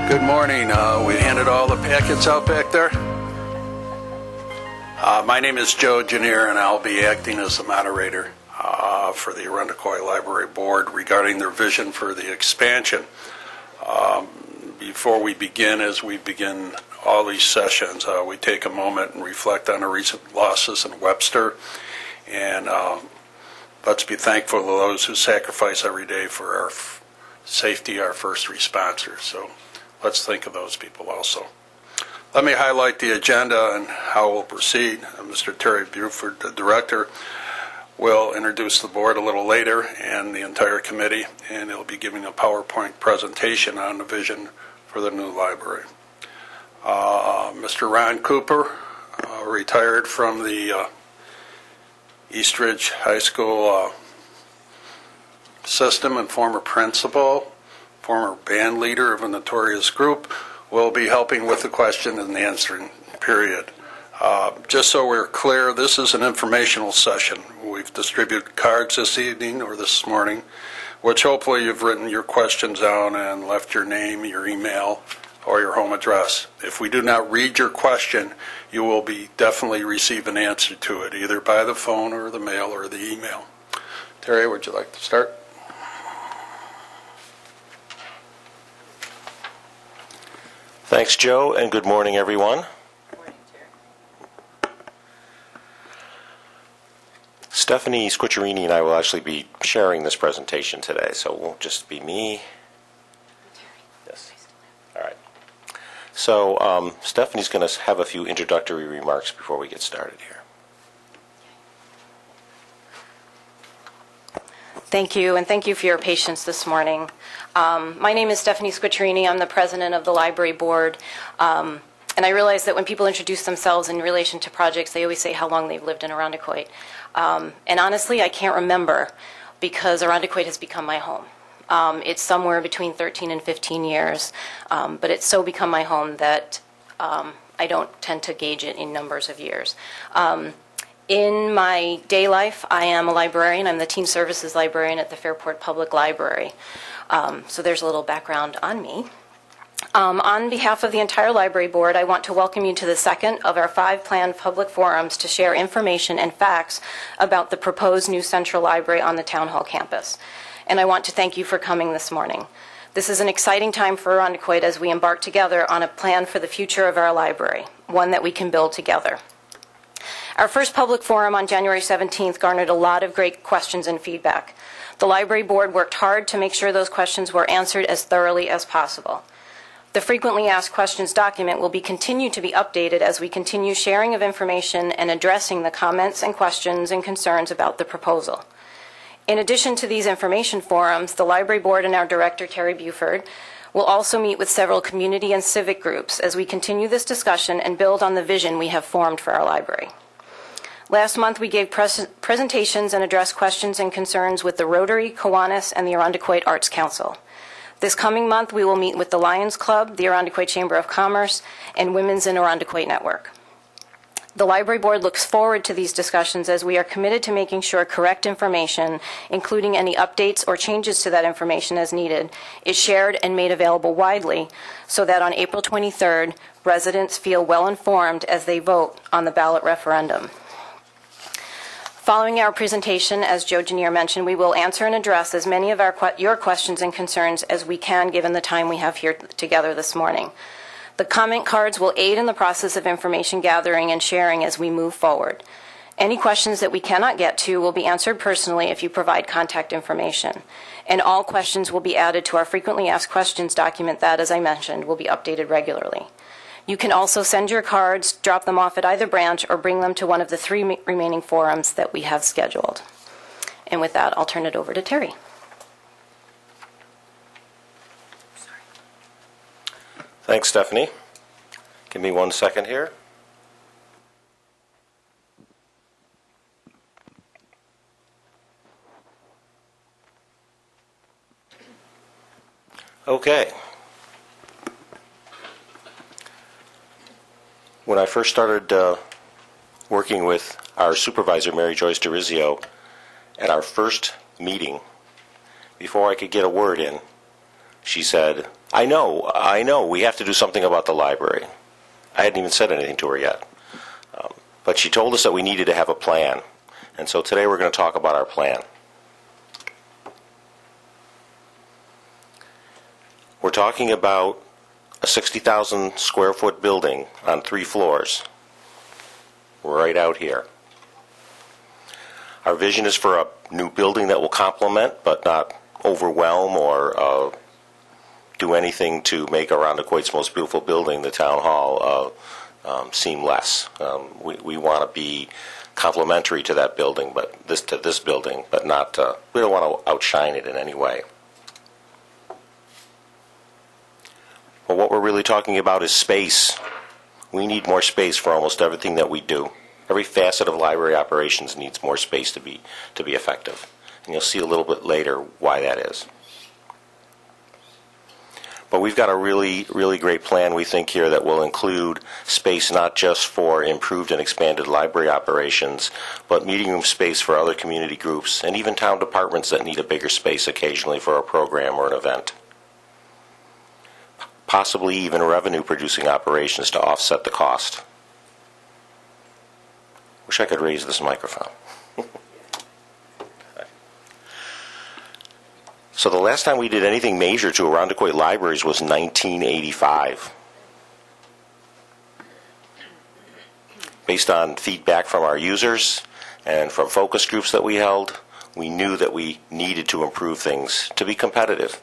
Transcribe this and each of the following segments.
Good morning. We handed all the packets out back there. My name is Joe Janier, and I'll be acting as the moderator for the Arundecoy Library Board regarding their vision for the expansion. Before we begin, as we begin all these sessions, we take a moment and reflect on the recent losses in Webster, and let's be thankful to those who sacrifice every day for our safety, our first responders. So let's think of those people also. Let me highlight the agenda and how we'll proceed. Mr. Terry Buford, the director, will introduce the board a little later and the entire committee, and he'll be giving a PowerPoint presentation on the vision for the new library. Mr. Ron Cooper, retired from the Eastridge High School system and former principal, former band leader of a notorious group, will be helping with the question and answering period. Just so we're clear, this is an informational session. We've distributed cards this evening or this morning, which hopefully you've written your questions down and left your name, your email, or your home address. If we do not read your question, you will definitely receive an answer to it, either by the phone or the mail or the email. Terry, would you like to start? Thanks, Joe, and good morning, everyone. Good morning, Chair. Stephanie Squicciarini and I will actually be sharing this presentation today, so it won't just be me. Yes. All right. So Stephanie's going to have a few introductory remarks before we get started here. Thank you, and thank you for your patience this morning. My name is Stephanie Squicciarini. I'm the president of the library board. And I realize that when people introduce themselves in relation to projects, they always say how long they've lived in Arundecoy. And honestly, I can't remember, because Arundecoy has become my home. It's somewhere between 13 and 15 years, but it's so become my home that I don't tend to gauge it in numbers of years. In my day life, I am a librarian. I'm the teen services librarian at the Fairport Public Library. So there's a little background on me. On behalf of the entire library board, I want to welcome you to the second of our 5 planned public forums to share information and facts about the proposed new central library on the Town Hall campus. And I want to thank you for coming this morning. This is an exciting time for Arundecoy as we embark together on a plan for the future of our library, one that we can build together. Our first public forum on January 17th garnered a lot of great questions and feedback. The library board worked hard to make sure those questions were answered as thoroughly as possible. The frequently asked questions document will continue to be updated as we continue sharing of information and addressing the comments and questions and concerns about the proposal. In addition to these information forums, the library board and our director, Terry Buford, will also meet with several community and civic groups as we continue this discussion and build on the vision we have formed for our library. Last month, we gave presentations and addressed questions and concerns with the Rotary, Kiwanis, and the Arundecoy Arts Council. This coming month, we will meet with the Lions Club, the Arundecoy Chamber of Commerce, and Women's in Arundecoy Network. The library board looks forward to these discussions as we are committed to making sure correct information, including any updates or changes to that information as needed, is shared and made available widely so that on April 23rd, residents feel well informed as they vote on the ballot referendum. Following our presentation, as Joe Janier mentioned, we will answer and address as many of your questions and concerns as we can given the time we have here together this morning. The comment cards will aid in the process of information gathering and sharing as we move forward. Any questions that we cannot get to will be answered personally if you provide contact information. And all questions will be added to our frequently asked questions document that, as I mentioned, will be updated regularly. You can also send your cards, drop them off at either branch, or bring them to one of the 3 remaining forums that we have scheduled. And with that, I'll turn it over to Terry. Thanks, Stephanie. Give me 1 second here. Okay. When I first started working with our supervisor, Mary Joyce DeRizio, at our first meeting, before I could get a word in, she said, I know, we have to do something about the library. I hadn't even said anything to her yet. But she told us that we needed to have a plan. And so today we're going to talk about our plan. We're talking about a 60,000 square foot building on 3 floors, right out here. Our vision is for a new building that will complement but not overwhelm or do anything to make Irondequoit's most beautiful building, the Town Hall, seem less. We want to be complementary to that building, but this building, but not. We don't want to outshine it in any way. But what we're really talking about is space. We need more space for almost everything that we do. Every facet of library operations needs more space to be effective. And you'll see a little bit later why that is. But we've got a really, really great plan, we think, here that will include space not just for improved and expanded library operations, but meeting room space for other community groups and even town departments that need a bigger space occasionally for a program or an event. Possibly even revenue-producing operations to offset the cost. Wish I could raise this microphone. So the last time we did anything major to Irondequoit libraries was 1985. Based on feedback from our users and from focus groups that we held, we knew that we needed to improve things to be competitive.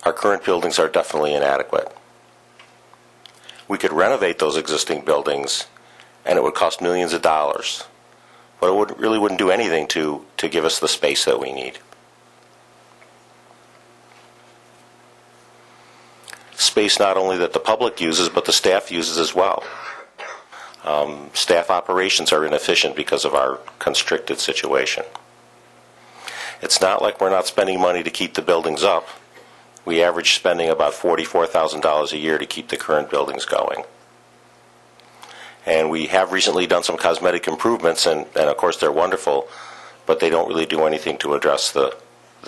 Our current buildings are definitely inadequate. We could renovate those existing buildings and it would cost millions of dollars. But it really wouldn't do anything to give us the space that we need. Space not only that the public uses, but the staff uses as well. Staff operations are inefficient because of our constricted situation. It's not like we're not spending money to keep the buildings up. We average spending about $44,000 a year to keep the current buildings going. And we have recently done some cosmetic improvements, and of course they're wonderful, but they don't really do anything to address the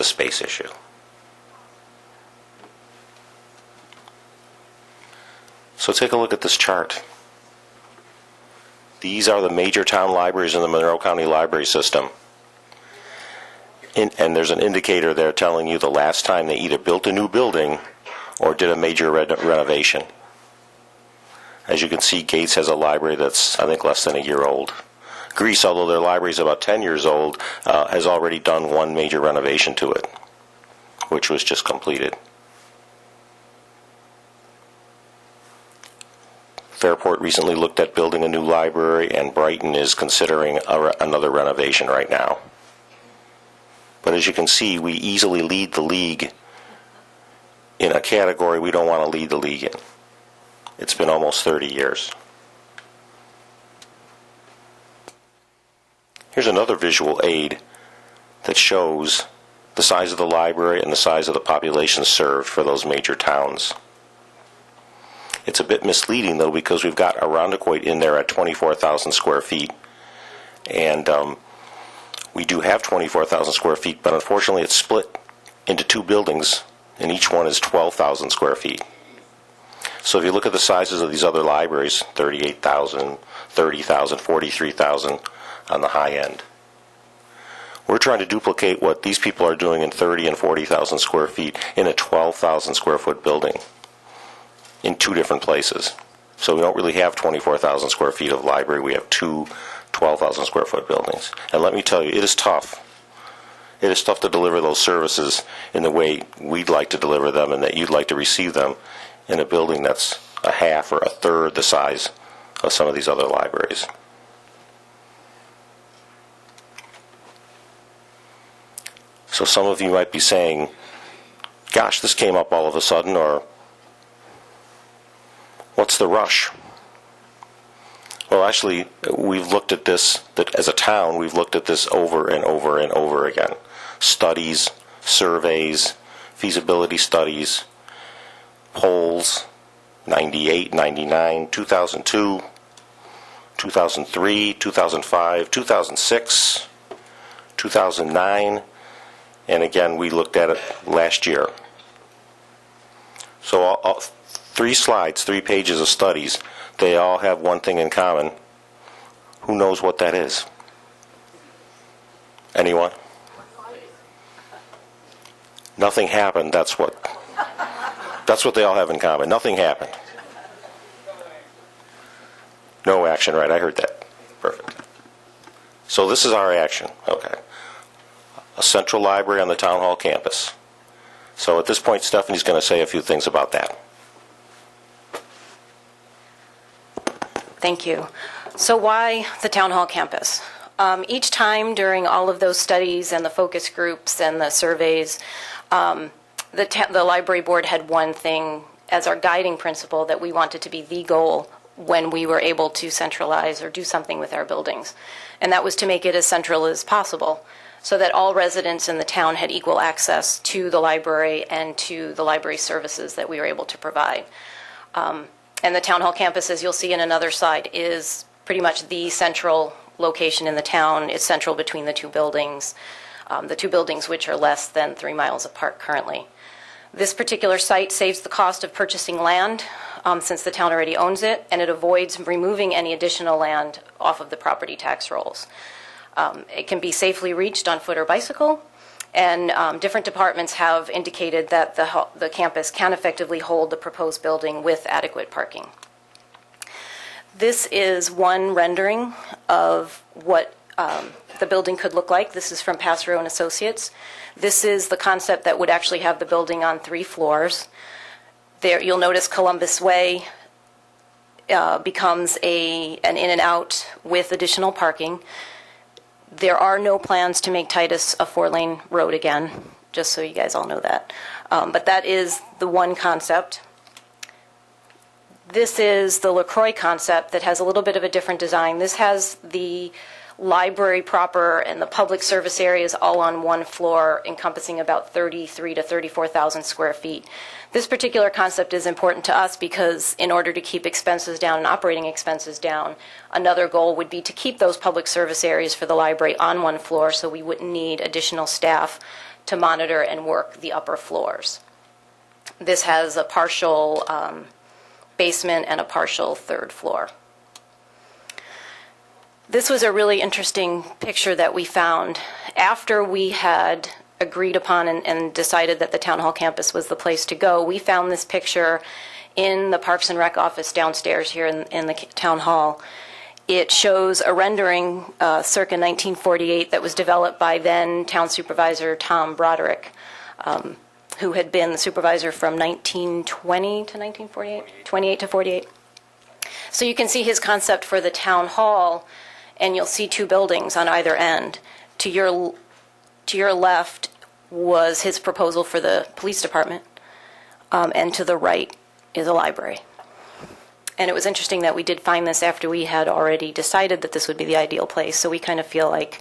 space issue. So take a look at this chart. These are the major town libraries in the Monroe County Library System. And there's an indicator there telling you the last time they either built a new building or did a major renovation. As you can see, Gates has a library that's, I think, less than a year old. Greece, although their library is about 10 years old, has already done one major renovation to it, which was just completed. Fairport recently looked at building a new library, and Brighton is considering another renovation right now. But as you can see, we easily lead the league in a category we don't want to lead the league in. It's been almost 30 years. Here's another visual aid that shows the size of the library and the size of the population served for those major towns. It's a bit misleading, though, because we've got Irondequoit in there at 24,000 square feet. And we do have 24,000 square feet, but unfortunately it's split into 2 buildings, and each one is 12,000 square feet. So if you look at the sizes of these other libraries, 38,000, 30,000, 43,000 on the high end. We're trying to duplicate what these people are doing in 30 and 40,000 square feet in a 12,000 square foot building in 2 different places. So we don't really have 24,000 square feet of library. We have 2 12,000 square foot buildings. And let me tell you, it is tough. It is tough to deliver those services in the way we'd like to deliver them and that you'd like to receive them in a building that's a half or a third the size of some of these other libraries. So some of you might be saying, gosh, this came up all of a sudden, or what's the rush? Well, actually, we've looked at this, that as a town, we've looked at this over and over and over again. Studies, surveys, feasibility studies, polls, 98, 99, 2002, 2003, 2005, 2006, 2009, And again, we looked at it last year. So 3 slides, 3 pages of studies, they all have one thing in common. Who knows what that is? Anyone? Nothing happened, that's what they all have in common. Nothing happened. No action, right? I heard that. Perfect. So this is our action. Okay. A central library on the town hall campus. So at this point, Stephanie's going to say a few things about that. Thank you. So why the town hall campus? Each time during all of those studies and the focus groups and the surveys, the library board had one thing as our guiding principle that we wanted to be the goal when we were able to centralize or do something with our buildings. And that was to make it as central as possible so that all residents in the town had equal access to the library and to the library services that we were able to provide. And the town hall campus, as you'll see in another slide, is pretty much the central location in the town. It's central between the 2 buildings, which are less than 3 miles apart currently. This particular site saves the cost of purchasing land since the town already owns it, and it avoids removing any additional land off of the property tax rolls. It can be safely reached on foot or bicycle, and different departments have indicated that the campus can effectively hold the proposed building with adequate parking. This is one rendering of what the building could look like. This is from Passero and Associates. This is the concept that would actually have the building on 3 floors. There, you'll notice Columbus Way becomes an in and out with additional parking. There are no plans to make Titus a 4-lane road again, just so you guys all know that. But that is the one concept. This is the LaCroix concept that has a little bit of a different design. This has the library proper and the public service areas all on one floor, encompassing about 33 to 34,000 square feet. This particular concept is important to us because in order to keep expenses down and operating expenses down, another goal would be to keep those public service areas for the library on one floor so we wouldn't need additional staff to monitor and work the upper floors. This has a partial basement and a partial 3rd floor. This was a really interesting picture that we found after we had agreed upon and decided that the town hall campus was the place to go. We found this picture in the Parks and Rec office downstairs here in the town hall. It shows a rendering circa 1948 that was developed by then town supervisor Tom Broderick, who had been the supervisor from 1920 to 1948, 28 to 48. So you can see his concept for the town hall, and you'll see 2 buildings on either end. To your left was his proposal for the police department, and to the right is a library. And it was interesting that we did find this after we had already decided that this would be the ideal place, so we kind of feel like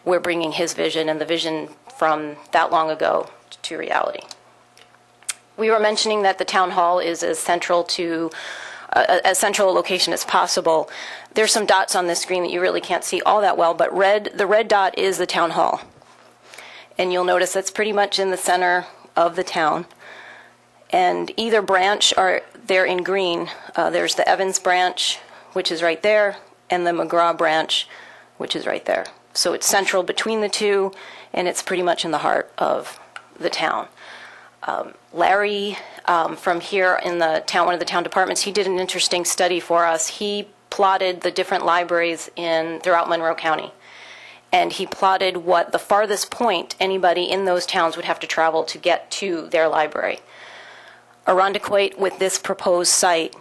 we're bringing his vision and the vision from that long ago to reality. We were mentioning that the town hall is as central a location as possible. There's some dots on this screen that you really can't see all that well, but the red dot is the town hall. And you'll notice that's pretty much in the center of the town. And either branch are there in green. There's the Evans branch, which is right there, and the McGraw branch, which is right there. So it's central between the 2, and it's pretty much in the heart of the town. Larry, from here in the town, one of the town departments, he did an interesting study for us. He plotted the different libraries throughout Monroe County. And he plotted what the farthest point anybody in those towns would have to travel to get to their library. Irondequoit, with this proposed site,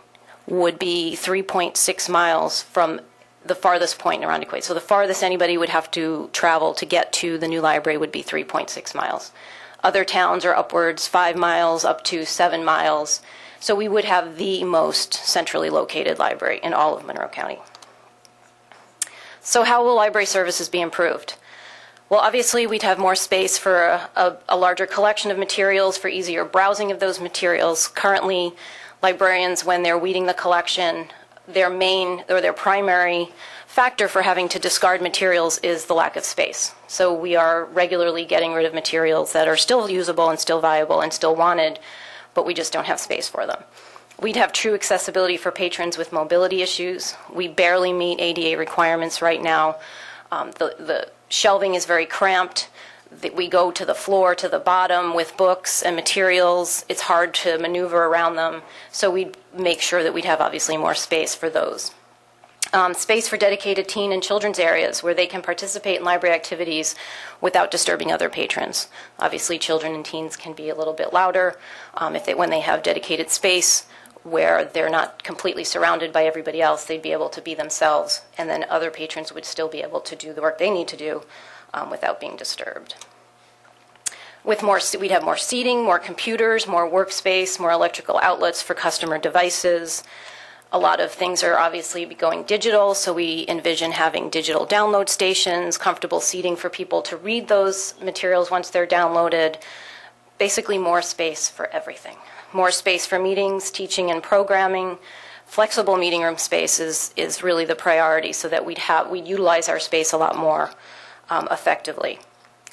would be 3.6 miles from the farthest point in Irondequoit. So the farthest anybody would have to travel to get to the new library would be 3.6 miles. Other towns are upwards 5 miles up to 7 miles. So we would have the most centrally located library in all of Monroe County. So how will library services be improved? Well, obviously, we'd have more space for a larger collection of materials, for easier browsing of those materials. Currently, librarians, when they're weeding the collection, their main or their primary factor for having to discard materials is the lack of space. So we are regularly getting rid of materials that are still usable and still viable and still wanted, but we just don't have space for them. We'd have true accessibility for patrons with mobility issues. We barely meet ADA requirements right now. The shelving is very cramped. We go to the floor, to the bottom with books and materials. It's hard to maneuver around them. So we'd make sure that we'd have obviously more space for those. Space for dedicated teen and children's areas where they can participate in library activities without disturbing other patrons. Obviously, children and teens can be a little bit louder when they have dedicated space where they're not completely surrounded by everybody else. They'd be able to be themselves, and then other patrons would still be able to do the work they need to do without being disturbed. We'd have more seating, more computers, more workspace, more electrical outlets for customer devices. A lot of things are obviously going digital, so we envision having digital download stations, comfortable seating for people to read those materials once they're downloaded. Basically more space for everything. More space for meetings, teaching, and programming. Flexible meeting room space is really the priority so that we'd utilize our space a lot more effectively.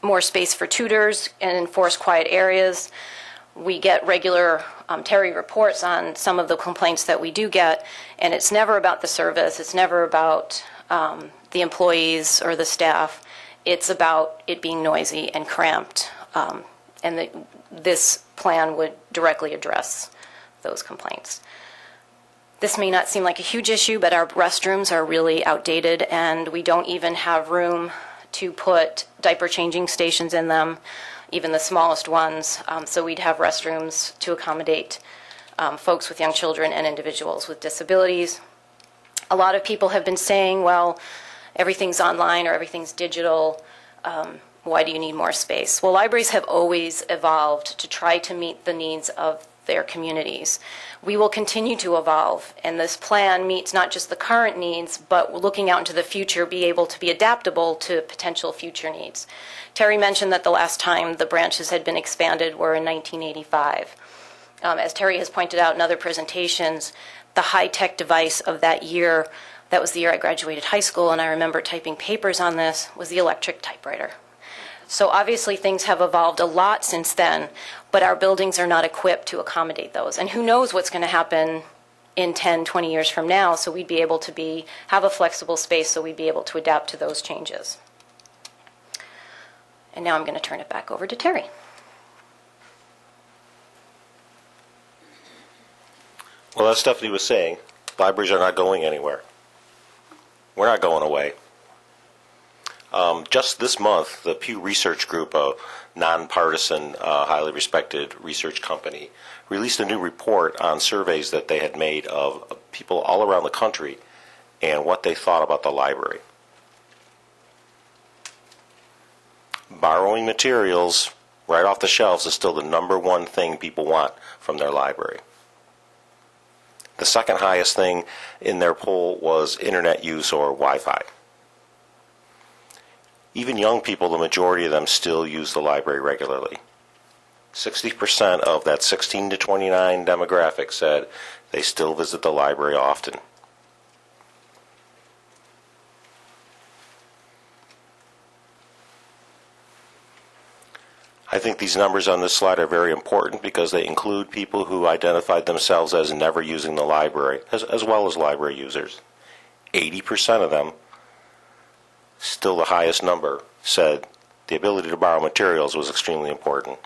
More space for tutors and enforced quiet areas. We get regular Terry reports on some of the complaints that we do get, and it's never about the service. It's never about the employees or the staff. It's about it being noisy and cramped, this plan would directly address those complaints. This may not seem like a huge issue, but our restrooms are really outdated, and we don't even have room to put diaper changing stations in them, even the smallest ones. So we'd have restrooms to accommodate folks with young children and individuals with disabilities. A lot of people have been saying, well, everything's online or everything's digital. Why do you need more space? Well, libraries have always evolved to try to meet the needs of their communities. We will continue to evolve, and this plan meets not just the current needs, but looking out into the future, be able to be adaptable to potential future needs. Terry mentioned that the last time the branches had been expanded were in 1985. As Terry has pointed out in other presentations, the high-tech device of that year, that was the year I graduated high school, and I remember typing papers on this, was the electric typewriter. So obviously things have evolved a lot since then, but our buildings are not equipped to accommodate those. And who knows what's going to happen in 10, 20 years from now, so we'd be able to have a flexible space so we'd be able to adapt to those changes. And now I'm going to turn it back over to Terry. Well, as Stephanie was saying, libraries are not going anywhere. We're not going away. Just this month, the Pew Research Group, a nonpartisan, highly respected research company, released a new report on surveys that they had made of people all around the country and what they thought about the library. Borrowing materials right off the shelves is still the #1 thing people want from their library. The second highest thing in their poll was internet use or Wi-Fi. Even young people, the majority of them still use the library regularly. 60% of that 16 to 29 demographic said they still visit the library often. I think these numbers on this slide are very important because they include people who identified themselves as never using the library, as well as library users. 80% of them, still the highest number, said the ability to borrow materials was extremely important.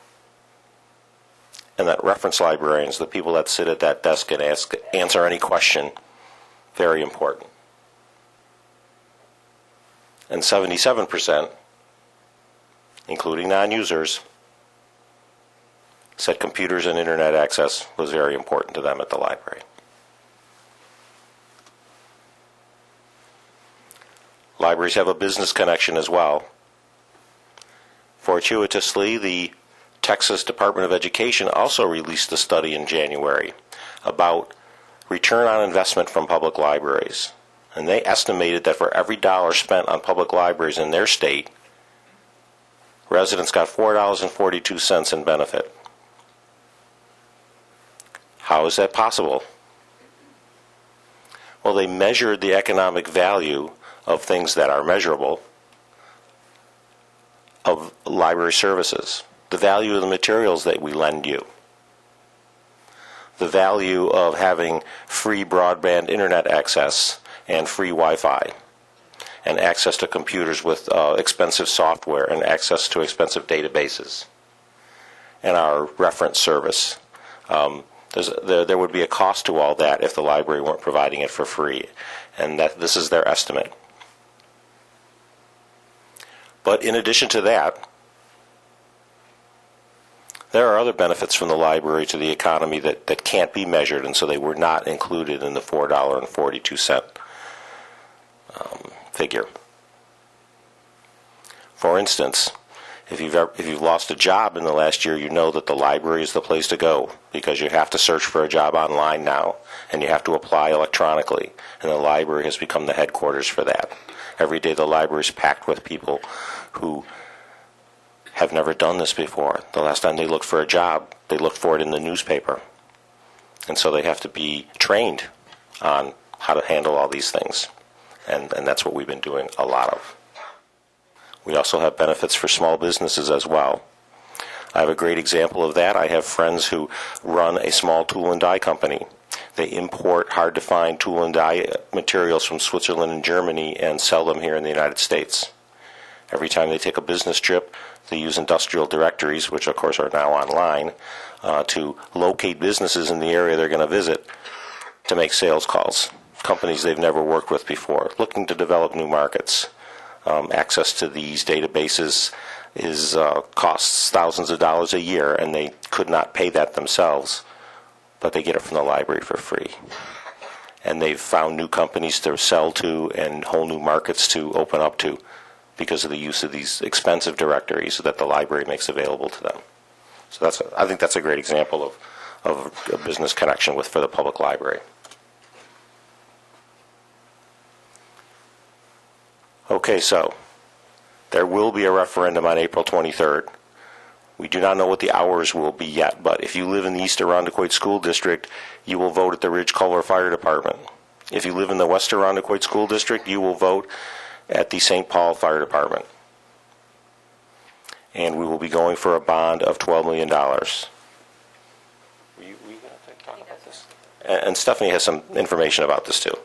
And that reference librarians, the people that sit at that desk and answer any question, very important. And 77%, including non-users, said computers and internet access was very important to them at the library. Libraries have a business connection as well. Fortuitously, the Texas Department of Education also released a study in January about return on investment from public libraries. And they estimated that for every dollar spent on public libraries in their state, residents got $4.42 in benefit. How is that possible? Well, they measured the economic value of things that are measurable of library services, the value of the materials that we lend you, the value of having free broadband internet access and free Wi-Fi, and access to computers with expensive software and access to expensive databases, and our reference service. There would be a cost to all that if the library weren't providing it for free, and that this is their estimate. But in addition to that, there are other benefits from the library to the economy that can't be measured, and so they were not included in the $4.42 figure. For instance, if you've lost a job in the last year, you know that the library is the place to go, because you have to search for a job online now, and you have to apply electronically, and the library has become the headquarters for that. Every day the library is packed with people who have never done this before. The last time they looked for a job, they looked for it in the newspaper. And so they have to be trained on how to handle all these things. And that's what we've been doing a lot of. We also have benefits for small businesses as well. I have a great example of that. I have friends who run a small tool and die company. They import hard-to-find tool and die materials from Switzerland and Germany and sell them here in the United States. Every time they take a business trip, they use industrial directories, which of course are now online, to locate businesses in the area they're going to visit to make sales calls. Companies they've never worked with before, looking to develop new markets. Access to these databases costs thousands of dollars a year, and they could not pay that themselves, but they get it from the library for free. And they've found new companies to sell to and whole new markets to open up to because of the use of these expensive directories that the library makes available to them. So I think that's a great example of a business connection for the public library. Okay, so there will be a referendum on April 23rd. We do not know what the hours will be yet, but if you live in the East Irondequoit School District, you will vote at the Ridge Culver Fire Department. If you live in the West Irondequoit School District, you will vote at the St. Paul Fire Department. And we will be going for a bond of $12 million. Were you going to talk about this? And Stephanie has some information about this too.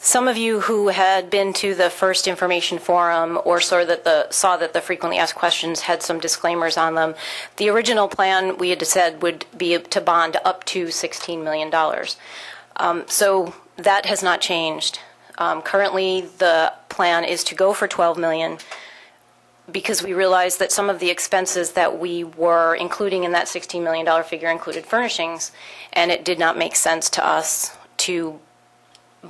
Some of you who had been to the first information forum or saw that the frequently asked questions had some disclaimers on them. The original plan we had said would be to bond up to $16 million. So that has not changed. Currently, the plan is to go for $12 million because we realized that some of the expenses that we were including in that $16 million figure included furnishings, and it did not make sense to us to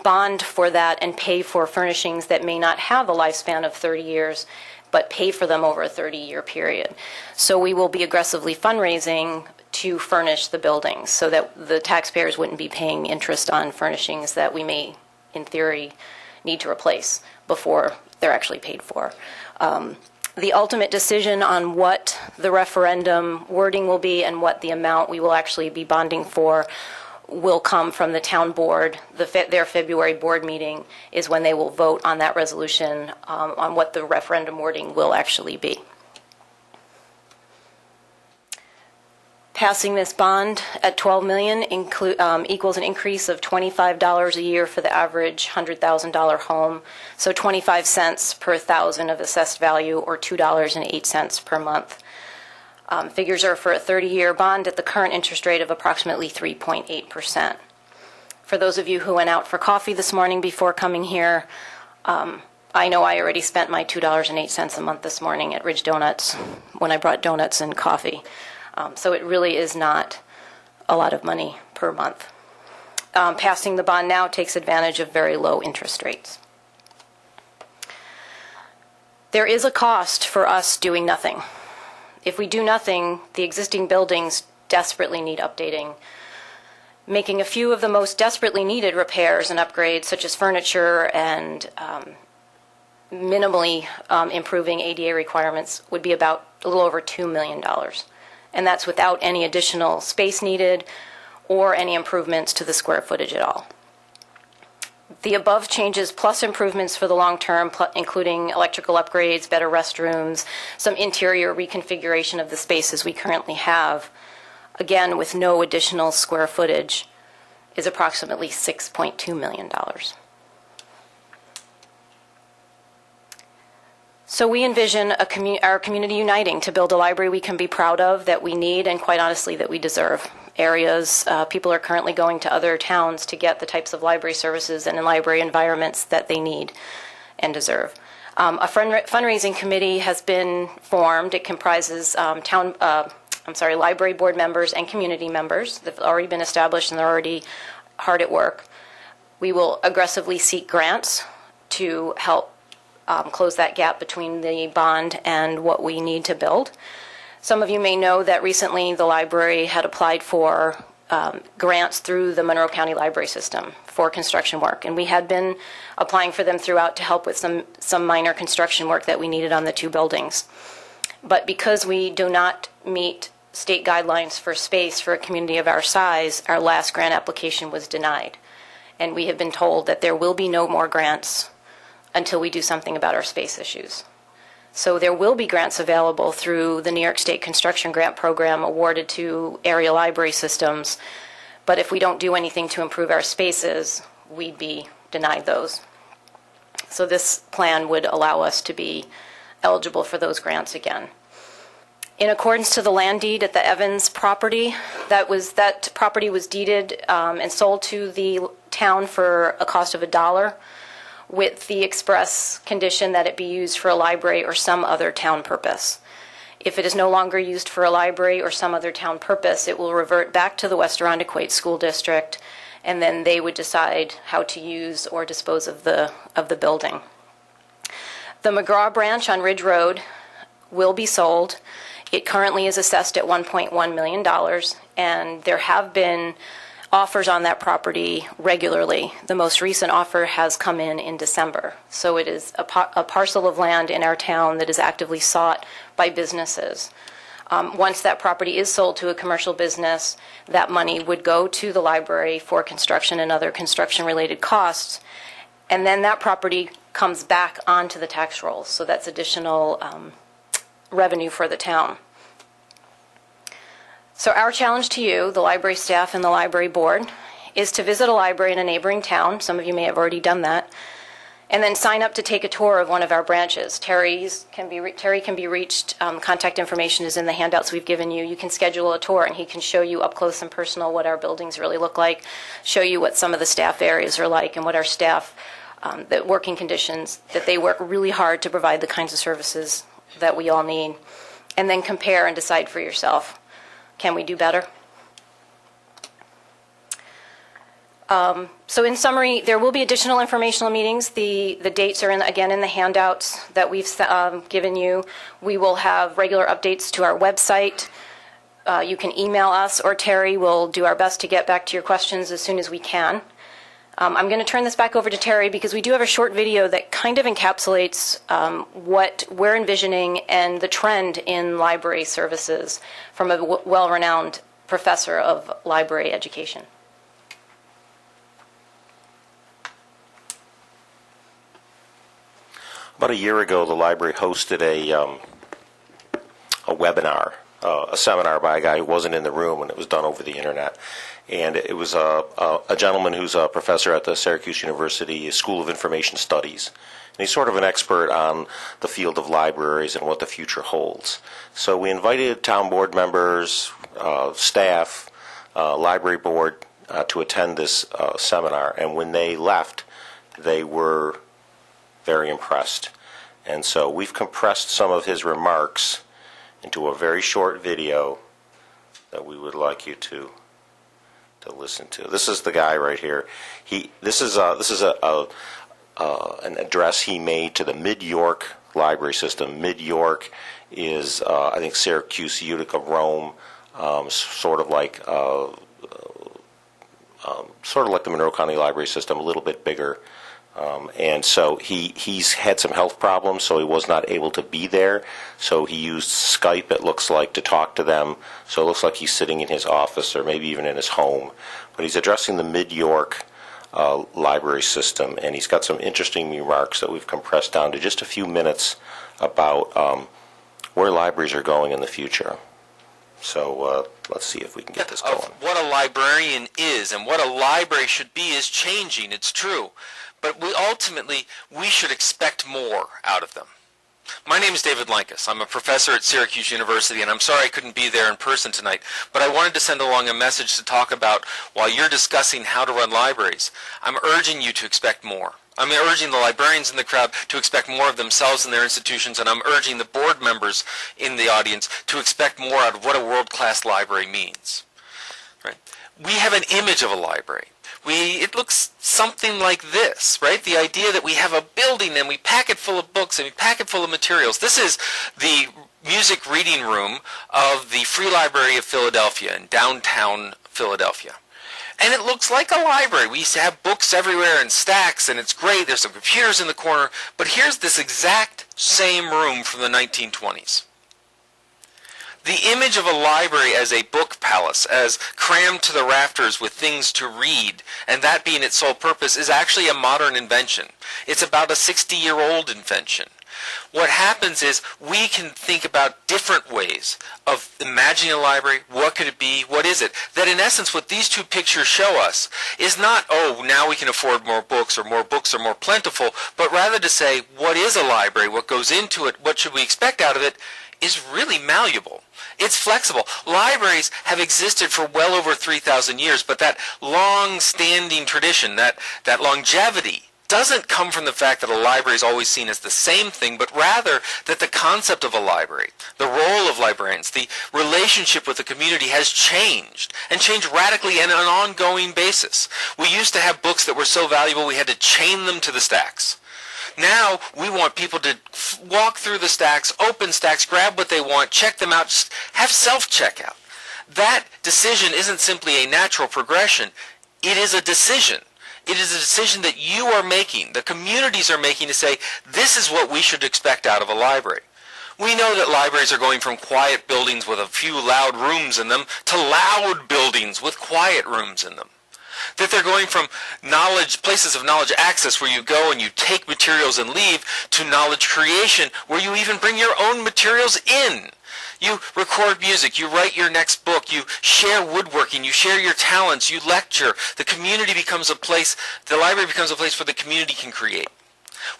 bond for that and pay for furnishings that may not have a lifespan of 30 years, but pay for them over a 30-year period. So we will be aggressively fundraising to furnish the buildings so that the taxpayers wouldn't be paying interest on furnishings that we may, in theory, need to replace before they're actually paid for. The ultimate decision on what the referendum wording will be and what the amount we will actually be bonding for will come from the town board. Their February board meeting is when they will vote on that resolution on what the referendum wording will actually be. Passing this bond at $12 million equals an increase of $25 a year for the average $100,000 home, so 25 cents per thousand of assessed value, or $2.08 per month. Figures are for a 30-year bond at the current interest rate of approximately 3.8%. For those of you who went out for coffee this morning before coming here, I know I already spent my $2.08 a month this morning at Ridge Donuts when I brought donuts and coffee. So it really is not a lot of money per month. Passing the bond now takes advantage of very low interest rates. There is a cost for us doing nothing. If we do nothing, the existing buildings desperately need updating. Making a few of the most desperately needed repairs and upgrades, such as furniture and minimally improving ADA requirements, would be about a little over $2 million. And that's without any additional space needed or any improvements to the square footage at all. The above changes plus improvements for the long term, including electrical upgrades, better restrooms, some interior reconfiguration of the spaces we currently have, again with no additional square footage, is approximately $6.2 million. So we envision our community uniting to build a library we can be proud of, that we need, and quite honestly, that we deserve. Areas, people are currently going to other towns to get the types of library services and in library environments that they need and deserve. A fundraising committee has been formed. It comprises library board members and community members. They've already been established and they're already hard at work. We will aggressively seek grants to help close that gap between the bond and what we need to build. Some of you may know that recently the library had applied for grants through the Monroe County Library System for construction work, and we had been applying for them throughout to help with some minor construction work that we needed on the two buildings. But because we do not meet state guidelines for space for a community of our size, our last grant application was denied. And we have been told that there will be no more grants until we do something about our space issues. So there will be grants available through the New York State Construction Grant Program awarded to area library systems, but if we don't do anything to improve our spaces, we'd be denied those. So this plan would allow us to be eligible for those grants again. In accordance to the land deed at the Evans property, that property was deeded and sold to the town for a cost of $1, with the express condition that it be used for a library or some other town purpose. If it is no longer used for a library or some other town purpose, it will revert back to the West Arundequoit School District, and then they would decide how to use or dispose of the building. The McGraw branch on Ridge Road will be sold. It currently is assessed at $1.1 million, and there have been offers on that property regularly. The most recent offer has come in December. So it is a parcel of land in our town that is actively sought by businesses. Once that property is sold to a commercial business, that money would go to the library for construction and other construction-related costs, and then that property comes back onto the tax rolls. So that's additional revenue for the town. So our challenge to you, the library staff and the library board, is to visit a library in a neighboring town. Some of you may have already done that. And then sign up to take a tour of one of our branches. Terry can be reached. Contact information is in the handouts we've given you. You can schedule a tour, and he can show you up close and personal what our buildings really look like, show you what some of the staff areas are like, and what our staff, the working conditions, that they work really hard to provide the kinds of services that we all need. And then compare and decide for yourself. Can we do better? So in summary, there will be additional informational meetings. The dates are again in the handouts that we've given you. We will have regular updates to our website. You can email us, or Terry will do our best to get back to your questions as soon as we can. I'm going to turn this back over to Terry because we do have a short video that kind of encapsulates what we're envisioning and the trend in library services from a well-renowned professor of library education. About a year ago, the library hosted a webinar, a seminar by a guy who wasn't in the room, and it was done over the internet. And it was a gentleman who's a professor at the Syracuse University School of Information Studies. And he's sort of an expert on the field of libraries and what the future holds. So we invited town board members, staff, library board to attend this seminar. And when they left, they were very impressed. And so we've compressed some of his remarks into a very short video that we would like you to listen to. This is the guy right here. This is an address he made to the Mid-York library system. Mid-York is, I think, Syracuse, Utica, Rome, sort of like the Monroe County library system, a little bit bigger. And so he's had some health problems, so he was not able to be there. So he used Skype, it looks like, to talk to them. So it looks like he's sitting in his office or maybe even in his home. But he's addressing the Mid-York library system, and he's got some interesting remarks that we've compressed down to just a few minutes about where libraries are going in the future. So let's see if we can get this going. Of what a librarian is and what a library should be is changing, it's true. But ultimately, we should expect more out of them. My name is David Lankus. I'm a professor at Syracuse University, and I'm sorry I couldn't be there in person tonight, but I wanted to send along a message to talk about while you're discussing how to run libraries. I'm urging you to expect more. I'm urging the librarians in the crowd to expect more of themselves and their institutions, and I'm urging the board members in the audience to expect more out of what a world-class library means. Right? We have an image of a library. It looks something like this, right? The idea that we have a building and we pack it full of books and we pack it full of materials. This is the music reading room of the Free Library of Philadelphia in downtown Philadelphia. And it looks like a library. We used to have books everywhere in stacks, and it's great. There's some computers in the corner. But here's this exact same room from the 1920s. The image of a library as a book palace, as crammed to the rafters with things to read, and that being its sole purpose, is actually a modern invention. It's about a 60-year-old invention. What happens is we can think about different ways of imagining a library. What could it be? What is it? That in essence what these two pictures show us is not, oh, now we can afford more books or more books are more plentiful, but rather to say what is a library, what goes into it, what should we expect out of it, is really malleable. It's flexible. Libraries have existed for well over 3,000 years, but that long-standing tradition, that longevity, doesn't come from the fact that a library is always seen as the same thing, but rather that the concept of a library, the role of librarians, the relationship with the community has changed, and changed radically and on an ongoing basis. We used to have books that were so valuable we had to chain them to the stacks. Now we want people to walk through the stacks, open stacks, grab what they want, check them out, just have self-checkout. That decision isn't simply a natural progression. It is a decision. It is a decision that you are making, the communities are making, to say, this is what we should expect out of a library. We know that libraries are going from quiet buildings with a few loud rooms in them to loud buildings with quiet rooms in them. That they're going from places of knowledge access where you go and you take materials and leave, to knowledge creation where you even bring your own materials in. You record music, you write your next book, you share woodworking, you share your talents, you lecture. The community becomes a place, the library becomes a place where the community can create.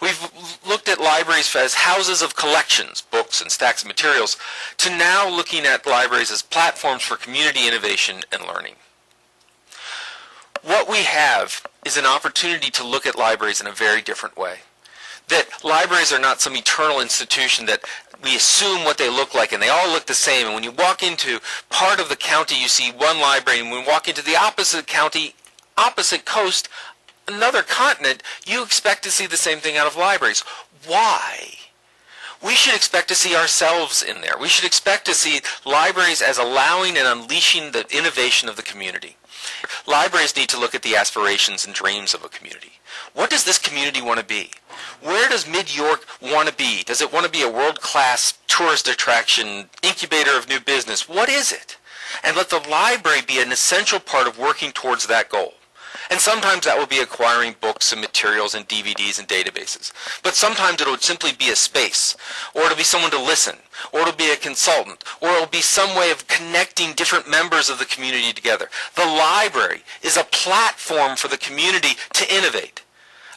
We've looked at libraries as houses of collections, books and stacks of materials, to now looking at libraries as platforms for community innovation and learning. What we have is an opportunity to look at libraries in a very different way. That libraries are not some eternal institution that we assume what they look like and they all look the same. And when you walk into part of the county, you see one library, and when you walk into the opposite county, opposite coast, another continent, you expect to see the same thing out of libraries. Why? We should expect to see ourselves in there. We should expect to see libraries as allowing and unleashing the innovation of the community. Libraries need to look at the aspirations and dreams of a community. What does this community want to be? Where does Mid-York want to be? Does it want to be a world-class tourist attraction, incubator of new business? What is it? And let the library be an essential part of working towards that goal. And sometimes that will be acquiring books and materials and DVDs and databases. But sometimes it will simply be a space, or it'll be someone to listen, or it'll be a consultant, or it'll be some way of connecting different members of the community together. The library is a platform for the community to innovate.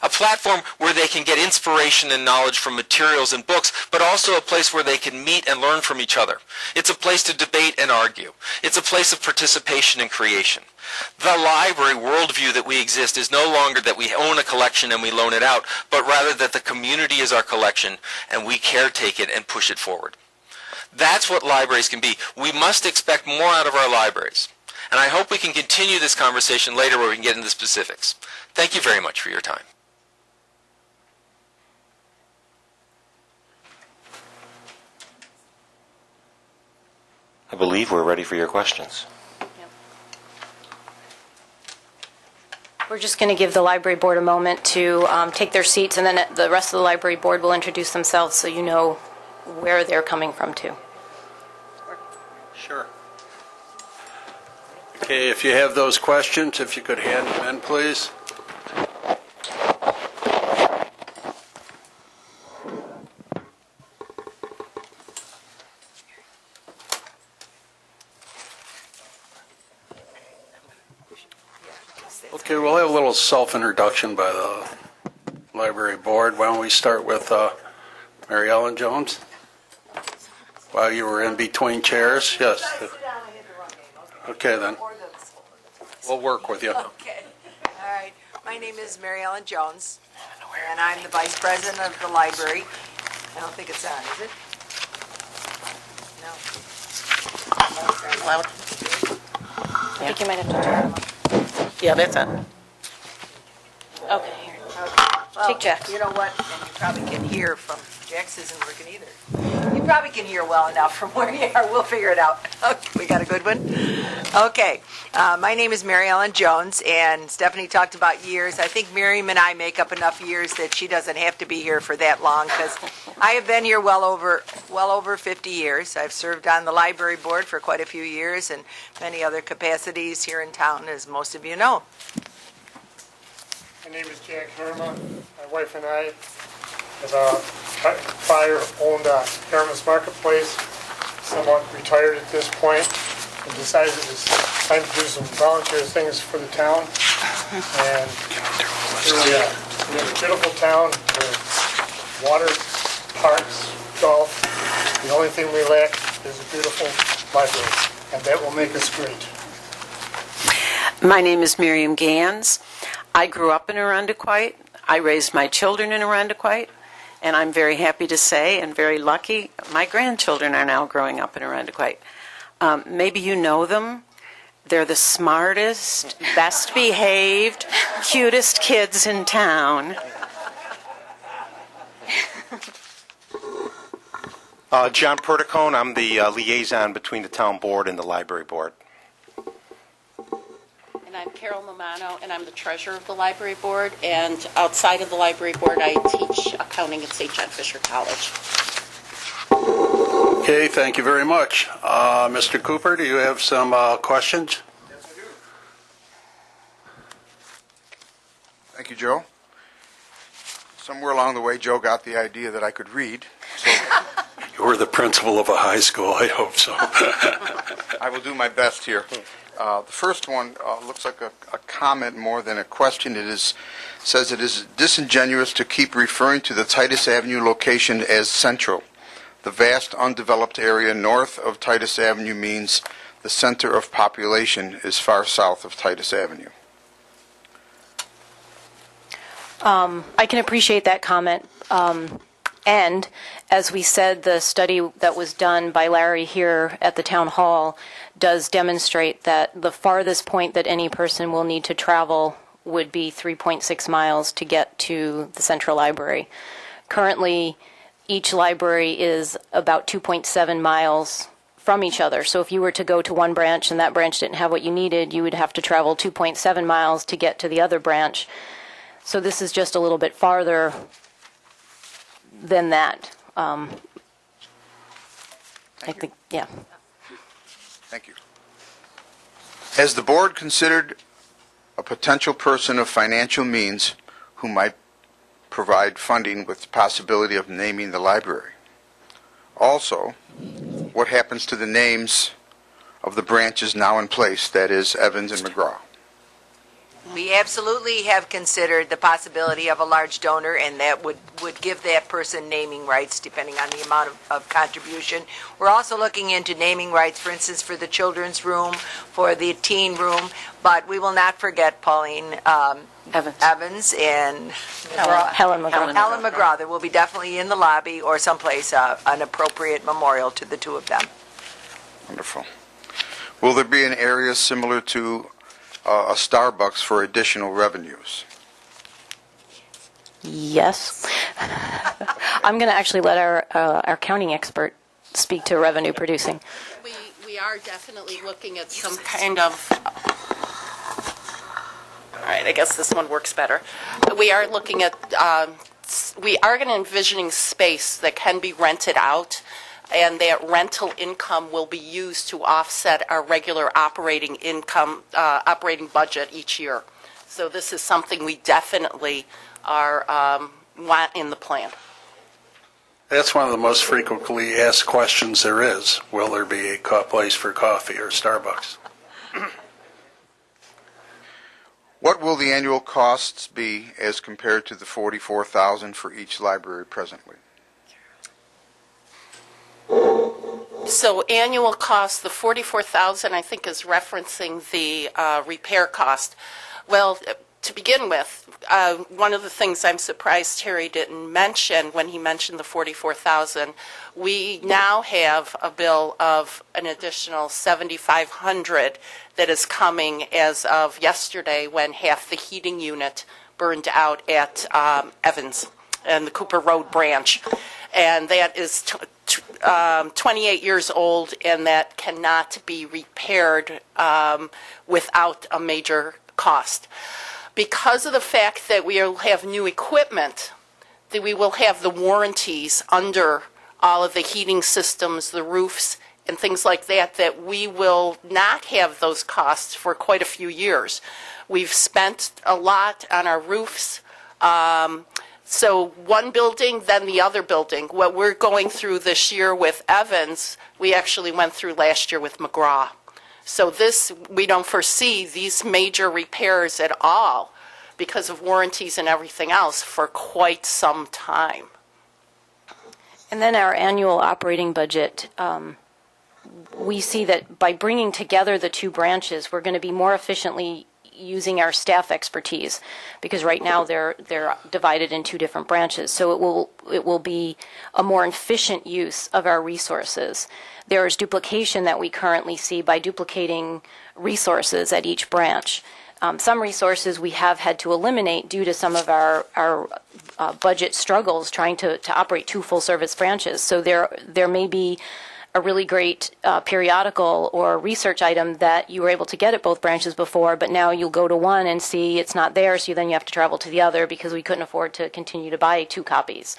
A platform where they can get inspiration and knowledge from materials and books, but also a place where they can meet and learn from each other. It's a place to debate and argue. It's a place of participation and creation. The library worldview that we exist is no longer that we own a collection and we loan it out, but rather that the community is our collection and we caretake it and push it forward. That's what libraries can be. We must expect more out of our libraries. And I hope we can continue this conversation later where we can get into the specifics. Thank you very much for your time. I believe we're ready for your questions. We're just going to give the library board a moment to take their seats, and then the rest of the library board will introduce themselves so you know where they're coming from, too. Sure. Okay, if you have those questions, if you could hand them in, please. Okay, we'll have a little self-introduction by the library board. Why don't we start with Mary Ellen Jones? While you were in between chairs? Yes. Okay, then. We'll work with you. Okay. All right. My name is Mary Ellen Jones, and I'm the Vice President of the library. I don't think it's on, is it? No. I think you might have to turn them on. Yeah, that's it. Okay, here. Well, Take Jack's. You know what? And you probably can hear from, Jack's isn't working either. You probably can hear well enough from where you are. We'll figure it out. Okay, we got a good one? Okay. My name is Mary Ellen Jones, and Stephanie talked about years. I think Miriam and I make up enough years that she doesn't have to be here for that long, because I have been here well over 50 years. I've served on the library board for quite a few years and many other capacities here in town, as most of you know. My name is Jack Herma. My wife and I have prior owned Herma's Marketplace, somewhat retired at this point, and decided it was time to do some volunteer things for the town. And here we are. We have a beautiful town with water, parks, golf. The only thing we lack is a beautiful library, and that will make us great. My name is Miriam Gans. I grew up in Arundequite. I raised my children in Arundequite, and I'm very happy to say, and very lucky, my grandchildren are now growing up in Arundequite. Maybe you know them. They're the smartest, best behaved, cutest kids in town. John Perticone, I'm the liaison between the town board and the library board. And I'm Carol Momano, and I'm the treasurer of the library board. And outside of the library board, I teach accounting at St. John Fisher College. Okay, thank you very much. Mr. Cooper, do you have some questions? Yes, I do. Thank you, Joe. Somewhere along the way, Joe got the idea that I could read, so You were the principal of a high school, I hope so. I will do my best here. The first one looks like a comment more than a question. Says it is disingenuous to keep referring to the Titus Avenue location as central. The vast undeveloped area north of Titus Avenue means the center of population is far south of Titus Avenue. I can appreciate that comment. And as we said, the study that was done by Larry here at the town hall does demonstrate that the farthest point that any person will need to travel would be 3.6 miles to get to the central library. Currently, each library is about 2.7 miles from each other. So if you were to go to one branch and that branch didn't have what you needed, you would have to travel 2.7 miles to get to the other branch. So this is just a little bit farther than that. I think, yeah. Thank you. Has the board considered a potential person of financial means who might provide funding with the possibility of naming the library? Also, what happens to the names of the branches now in place, that is, Evans and McGraw? We absolutely have considered the possibility of a large donor, and that would give that person naming rights depending on the amount of contribution. We're also looking into naming rights, for instance, for the children's room, for the teen room, but we will not forget Pauline Evans and Helen McGraw. Helen McGraw. There will be definitely in the lobby or someplace an appropriate memorial to the two of them. Wonderful. Will there be an area similar to a Starbucks for additional revenues? Yes. I'm going to actually let our accounting expert speak to revenue producing. We are definitely looking at some kind of, all right, I guess this one works better. We are looking at, we are going to envisioning space that can be rented out, and that rental income will be used to offset our regular operating income, operating budget each year. So this is something we definitely are want in the plan. That's one of the most frequently asked questions there is. Will there be a place for coffee or Starbucks? What will the annual costs be as compared to the $44,000 for each library presently? So annual cost, the $44,000, I think, is referencing the repair cost. Well, to begin with, one of the things I'm surprised Terry didn't mention when he mentioned the $44,000, we now have a bill of an additional $7,500 that is coming as of yesterday, when half the heating unit burned out at Evans and the Cooper Road branch. And that is 28 years old, and that cannot be repaired without a major cost. Because of the fact that we will have new equipment, that we will have the warranties under all of the heating systems, the roofs, and things like that, that we will not have those costs for quite a few years. We've spent a lot on our roofs. So one building, then the other building. What we're going through this year with Evans, we actually went through last year with McGraw. So this, we don't foresee these major repairs at all because of warranties and everything else for quite some time. And then our annual operating budget, we see that by bringing together the two branches, we're going to be more efficiently using our staff expertise, because right now they're divided in two different branches. So it will be a more efficient use of our resources. There is duplication that we currently see by duplicating resources at each branch. Some resources we have had to eliminate due to some of our budget struggles trying to operate two full-service branches. So there may be a really great periodical or research item that you were able to get at both branches before, but now you'll go to one and see it's not there, so then you have to travel to the other because we couldn't afford to continue to buy 2 copies.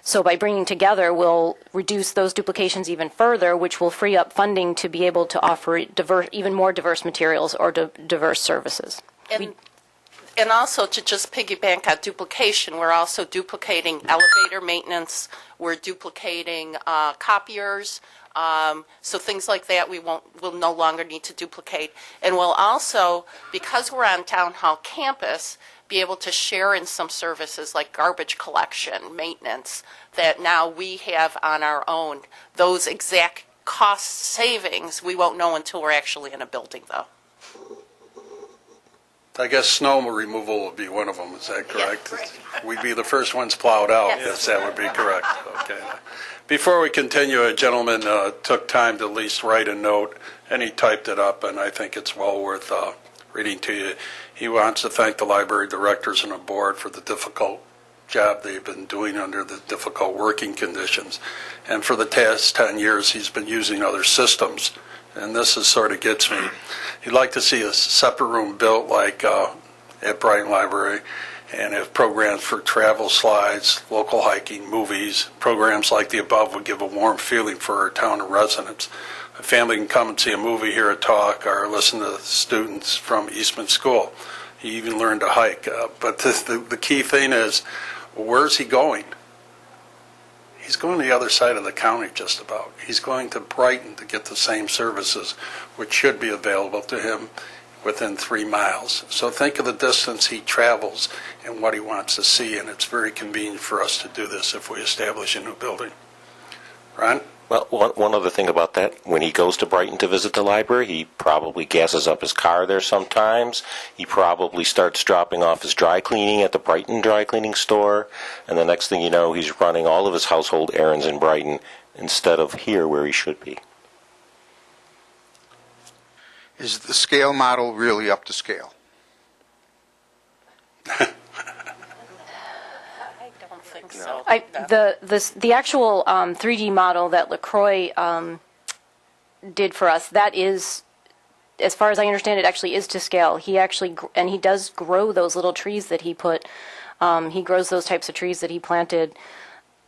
So by bringing together, we'll reduce those duplications even further, which will free up funding to be able to offer even more diverse materials or diverse services. And also, to just piggyback on duplication, we're also duplicating elevator maintenance, we're duplicating copiers, so things like that we'll no longer need to duplicate. And we'll also, because we're on Town Hall campus, be able to share in some services like garbage collection, maintenance, that now we have on our own. Those exact cost savings we won't know until we're actually in a building, though. I guess snow removal will be one of them, is that correct? Yes, right. We'd be the first ones plowed out, Yes. yes, that would be correct. Okay. Before we continue, a gentleman took time to at least write a note, and he typed it up, and I think it's well worth reading to you. He wants to thank the library directors and the board for the difficult job they've been doing under the difficult working conditions. And for the past 10 years, he's been using other systems. And this is sort of gets me. He'd like to see a separate room built like at Brighton Library, and have programs for travel slides, local hiking, movies. Programs like the above would give a warm feeling for our town and residents. A family can come and see a movie, hear a talk, or listen to students from Eastman School. He even learned to hike. But the key thing is, where's he going? He's going to the other side of the county just about. He's going to Brighton to get the same services, which should be available to him within 3 miles. So think of the distance he travels and what he wants to see, and it's very convenient for us to do this if we establish a new building. Ron? Well, one other thing about that, when he goes to Brighton to visit the library, he probably gasses up his car there sometimes. He probably starts dropping off his dry cleaning at the Brighton dry cleaning store. And the next thing you know, he's running all of his household errands in Brighton instead of here where he should be. Is the scale model really up to scale? I don't think so. The actual 3D model that LaCroix did for us, that is as far as I understand, it actually is to scale. He actually, and he does grow those little trees that he put, he grows those types of trees that he planted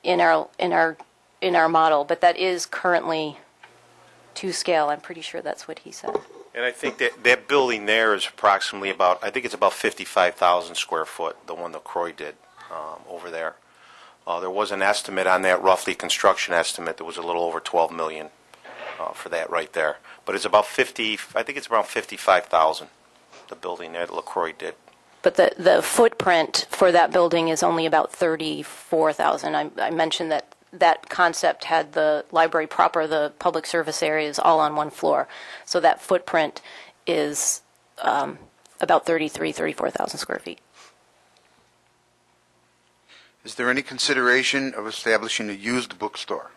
in our model, but that is currently to scale. I'm pretty sure that's what he said. And I think that building there is approximately about, I think it's about 55,000 square foot, the one that Croy did over there. There was an estimate on that, roughly construction estimate, that was a little over 12 million for that right there. But it's about 50, I think it's around 55,000, the building there that LaCroix did. But the footprint for that building is only about 34,000. I mentioned that concept had the library proper, the public service areas all on one floor. So that footprint is about 34,000 square feet. Is there any consideration of establishing a used bookstore?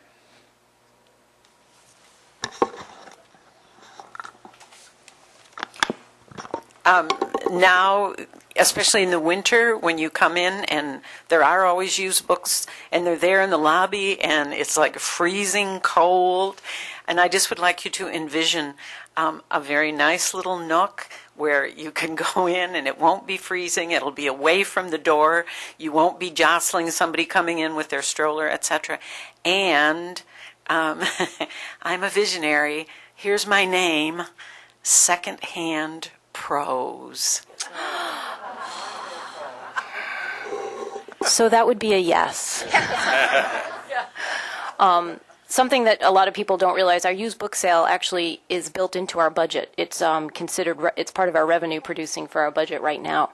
Now, especially in the winter, when you come in and there are always used books and they're there in the lobby and it's like freezing cold, and I just would like you to envision a very nice little nook where you can go in and it won't be freezing, it'll be away from the door, you won't be jostling somebody coming in with their stroller, etc. And I'm a visionary. Here's my name, Secondhand Prose. So that would be a yes. Something that a lot of people don't realize, our used book sale actually is built into our budget. It's it's part of our revenue producing for our budget right now.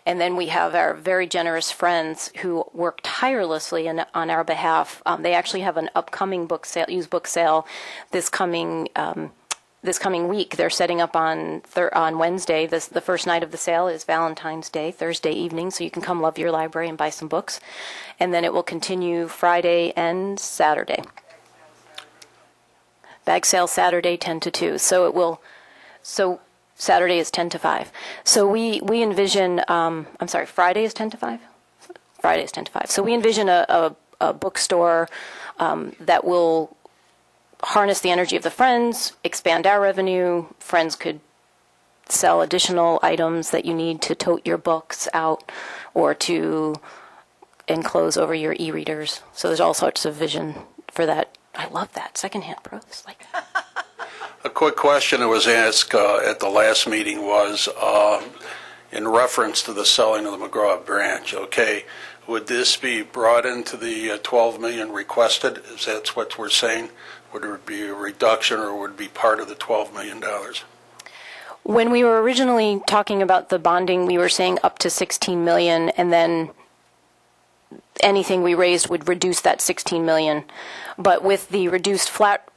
And then we have our very generous friends who work tirelessly on our behalf. They actually have an upcoming book sale, used book sale this coming week. They're setting up on Wednesday. The first night of the sale is Valentine's Day, Thursday evening, so you can come love your library and buy some books. And then it will continue Friday and Saturday. Bag sale Saturday 10 to 2. So Saturday is 10 to 5. So we envision, Friday is 10 to 5? Friday is 10 to 5. So we envision a bookstore that will harness the energy of the friends, expand our revenue. Friends could sell additional items that you need to tote your books out or to enclose over your e-readers. So there's all sorts of vision for that. I love that. Secondhand prose. Like that. A quick question that was asked at the last meeting was in reference to the selling of the McGraw branch, okay, would this be brought into the 12 million requested? Is that what we're saying? Would it be a reduction or would it be part of the $12 million? When we were originally talking about the bonding, we were saying up to 16 million, and then anything we raised would reduce that 16 million. But with the reduced flat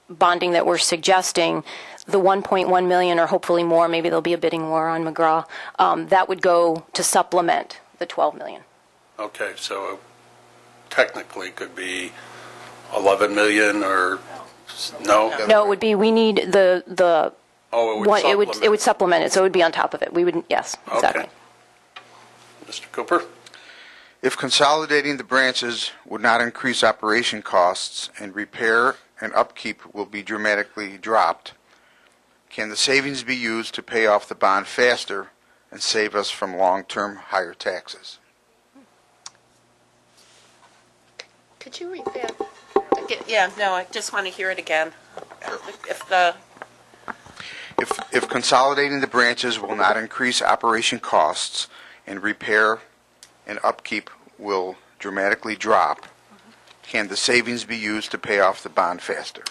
bonding that we're suggesting, the 1.1 million or hopefully more, maybe there'll be a bidding war on McGraw, that would go to supplement the 12 million. Okay, so technically it could be 11 million or no? No, it would be, we need the Oh, it would one, supplement. it would supplement it, so it would be on top of it. We would, yes, exactly. Okay. Mr. Cooper? If consolidating the branches would not increase operation costs and repair and upkeep will be dramatically dropped, can the savings be used to pay off the bond faster and save us from long-term higher taxes? Could you read that? Yeah, no, I just want to hear it again. If consolidating the branches will not increase operation costs and repair and upkeep will dramatically drop, can the savings be used to pay off the bond faster?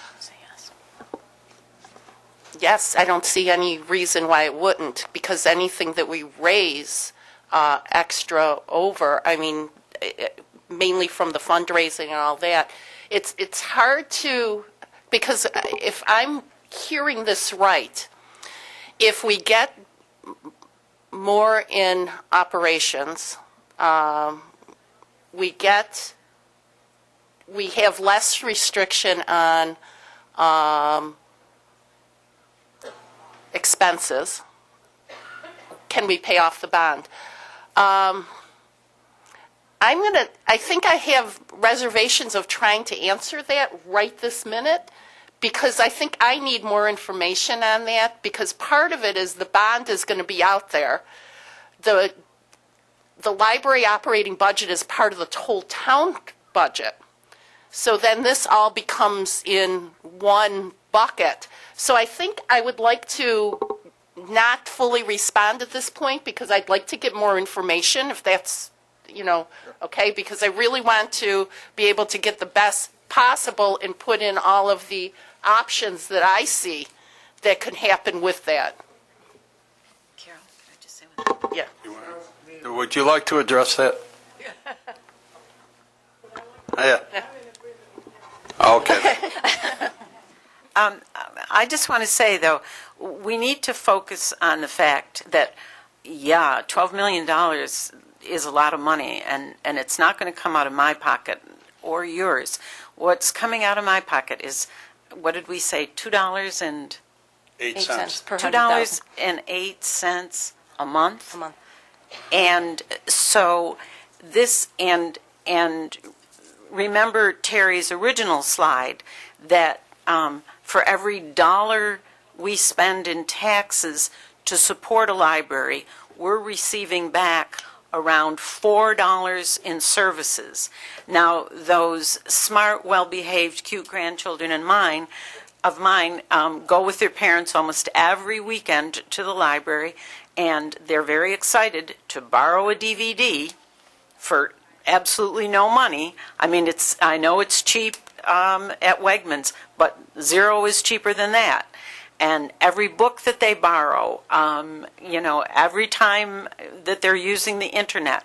Yes, I don't see any reason why it wouldn't, because anything that we raise extra over, I mean, mainly from the fundraising and all that, it's hard to, because if I'm hearing this right, if we get more in operations, we have less restriction on expenses. Can we pay off the bond? I think I have reservations of trying to answer that right this minute, because I think I need more information on that, because part of it is the bond is going to be out there. The library operating budget is part of the whole town budget. So then this all becomes in one bucket. So I think I would like to not fully respond at this point, because I'd like to get more information, if that's, okay, because I really want to be able to get the best possible and put in all of the options that I see that could happen with that. Carol, can I just say one thing? Yeah. Would you like to address that? Yeah. Okay. I just want to say, though, we need to focus on the fact that, yeah, $12 million is a lot of money, and it's not going to come out of my pocket or yours. What's coming out of my pocket is, what did we say, $2 and $0.08 per 100,000 $2.08 a month? a month. And so this, and remember Terry's original slide, that for every dollar we spend in taxes to support a library, we're receiving back around $4 in services. Now, those smart, well-behaved, cute grandchildren of mine go with their parents almost every weekend to the library, and they're very excited to borrow a DVD for absolutely no money. I mean, I know it's cheap at Wegmans, but zero is cheaper than that. And every book that they borrow, every time that they're using the internet,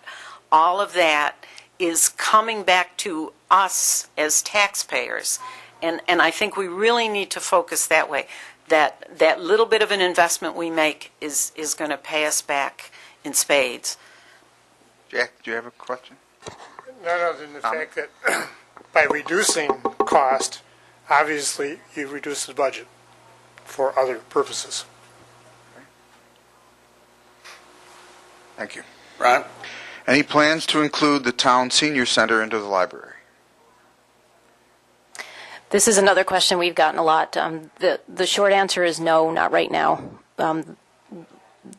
all of that is coming back to us as taxpayers. And I think we really need to focus that way, that little bit of an investment we make is going to pay us back in spades. Jack, do you have a question? None other than the fact that by reducing cost, obviously you reduce the budget for other purposes. Thank you. Ron? Any plans to include the town senior center into the library? This is another question we've gotten a lot. The short answer is no, not right now.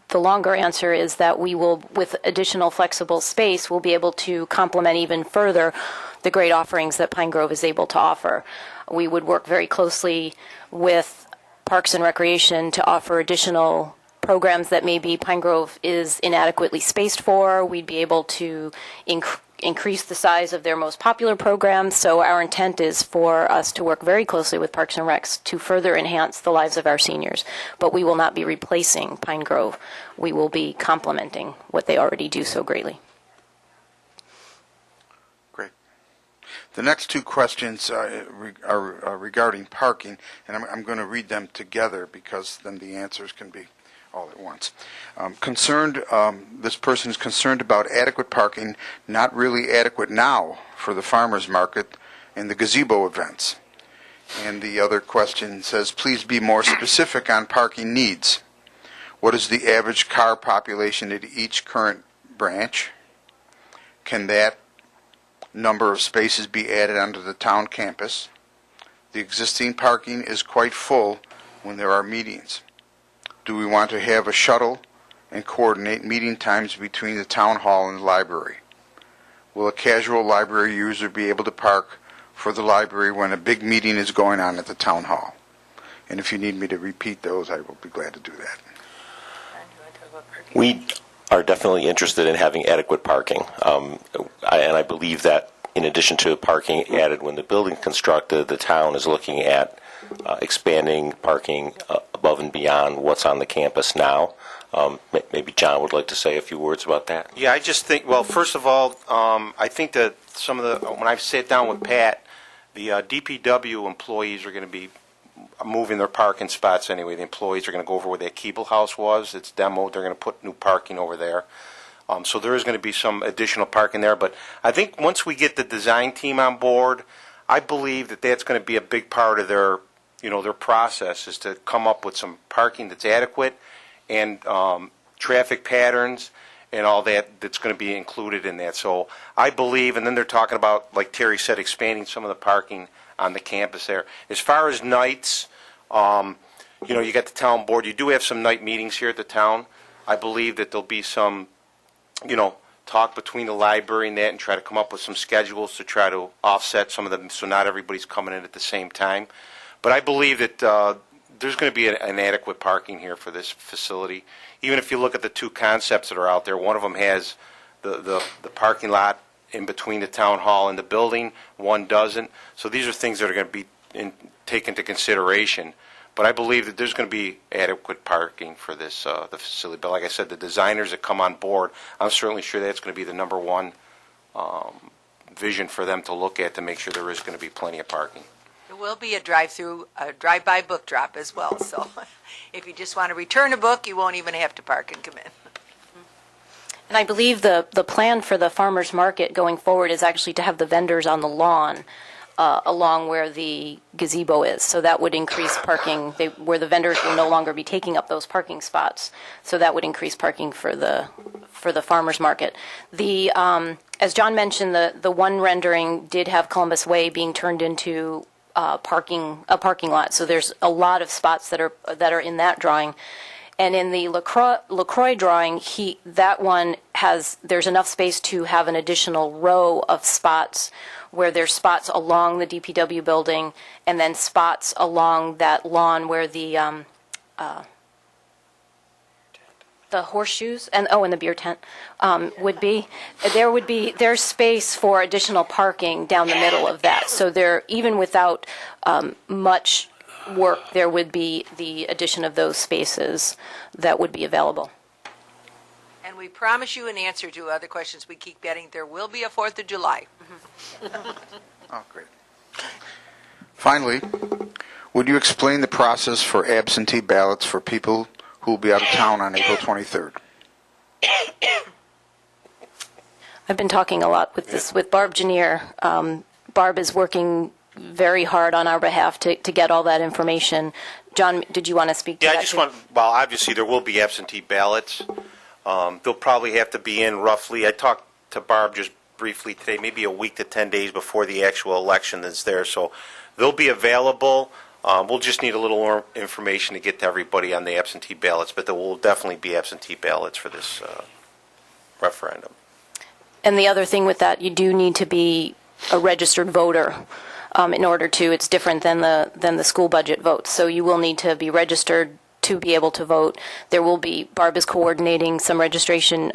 The longer answer is that we will, with additional flexible space, we'll be able to complement even further the great offerings that Pine Grove is able to offer. We would work very closely with Parks and Recreation to offer additional programs that maybe Pine Grove is inadequately spaced for. We'd be able to increase the size of their most popular programs. So our intent is for us to work very closely with Parks and Recs to further enhance the lives of our seniors. But we will not be replacing Pine Grove. We will be complementing what they already do so greatly. Great. The next two questions are regarding parking, and I'm going to read them together because then the answers can be all at once. This person is concerned about adequate parking, not really adequate now for the farmers market and the gazebo events. And the other question says, please be more specific on parking needs. What is the average car population at each current branch? Can that number of spaces be added onto the town campus? The existing parking is quite full when there are meetings. Do we want to have a shuttle and coordinate meeting times between the town hall and the library? Will a casual library user be able to park for the library when a big meeting is going on at the town hall? And if you need me to repeat those, I will be glad to do that. We are definitely interested in having adequate parking. And I believe that in addition to parking added when the building constructed, the town is looking at expanding parking above and beyond what's on the campus now. Maybe John would like to say a few words about that. Yeah, I just think, well, first of all, I think that when I've sat down with Pat, the DPW employees are going to be moving their parking spots anyway. The employees are going to go over where that Keeble House was. It's demoed. They're going to put new parking over there. So there is going to be some additional parking there. But I think once we get the design team on board, I believe that that's going to be a big part of their process, is to come up with some parking that's adequate and traffic patterns and all that's going to be included in that. So I believe, and then they're talking about, like Terry said, expanding some of the parking on the campus there. As far as nights, you got the town board. You do have some night meetings here at the town. I believe that there'll be some, talk between the library and that, and try to come up with some schedules to try to offset some of them, so not everybody's coming in at the same time. But I believe that there's going to be an adequate parking here for this facility. Even if you look at the two concepts that are out there, one of them has the parking lot in between the town hall and the building, one doesn't. So these are things that are going to be taken into consideration. But I believe that there's going to be adequate parking for this the facility. But like I said, the designers that come on board, I'm certainly sure that's going to be the number one vision for them to look at, to make sure there is going to be plenty of parking. There will be a drive-by book drop as well, so if you just want to return a book, you won't even have to park and come in. And I believe the plan for the farmers market going forward is actually to have the vendors on the lawn along where the gazebo is. So that would increase parking, where the vendors will no longer be taking up those parking spots. So that would increase parking for the farmers market. As John mentioned, the one rendering did have Columbus Way being turned into a parking lot. So there's a lot of spots that are in that drawing. And in the LaCroix drawing, there's enough space to have an additional row of spots where there's spots along the DPW building and then spots along that lawn where the horseshoes and the beer tent would be. There's space for additional parking down the middle of that. So even without much work, there would be the addition of those spaces that would be available. And we promise you an answer to other questions we keep getting. There will be a 4th of July. Oh, great. Finally, would you explain the process for absentee ballots for people who will be out of town on April 23rd? I've been talking a lot with Barb Janier. Barb is working very hard on our behalf to get all that information. John, did you want to speak to that? Yeah, obviously there will be absentee ballots. They'll probably have to be in roughly, I talked to Barb just briefly today, maybe a week to 10 days before the actual election is there. So they'll be available. We'll just need a little more information to get to everybody on the absentee ballots, but there will definitely be absentee ballots for this referendum. And the other thing with that, you do need to be a registered voter in order to. It's different than the school budget votes. So you will need to be registered to be able to vote. There will be, Barb is coordinating some registration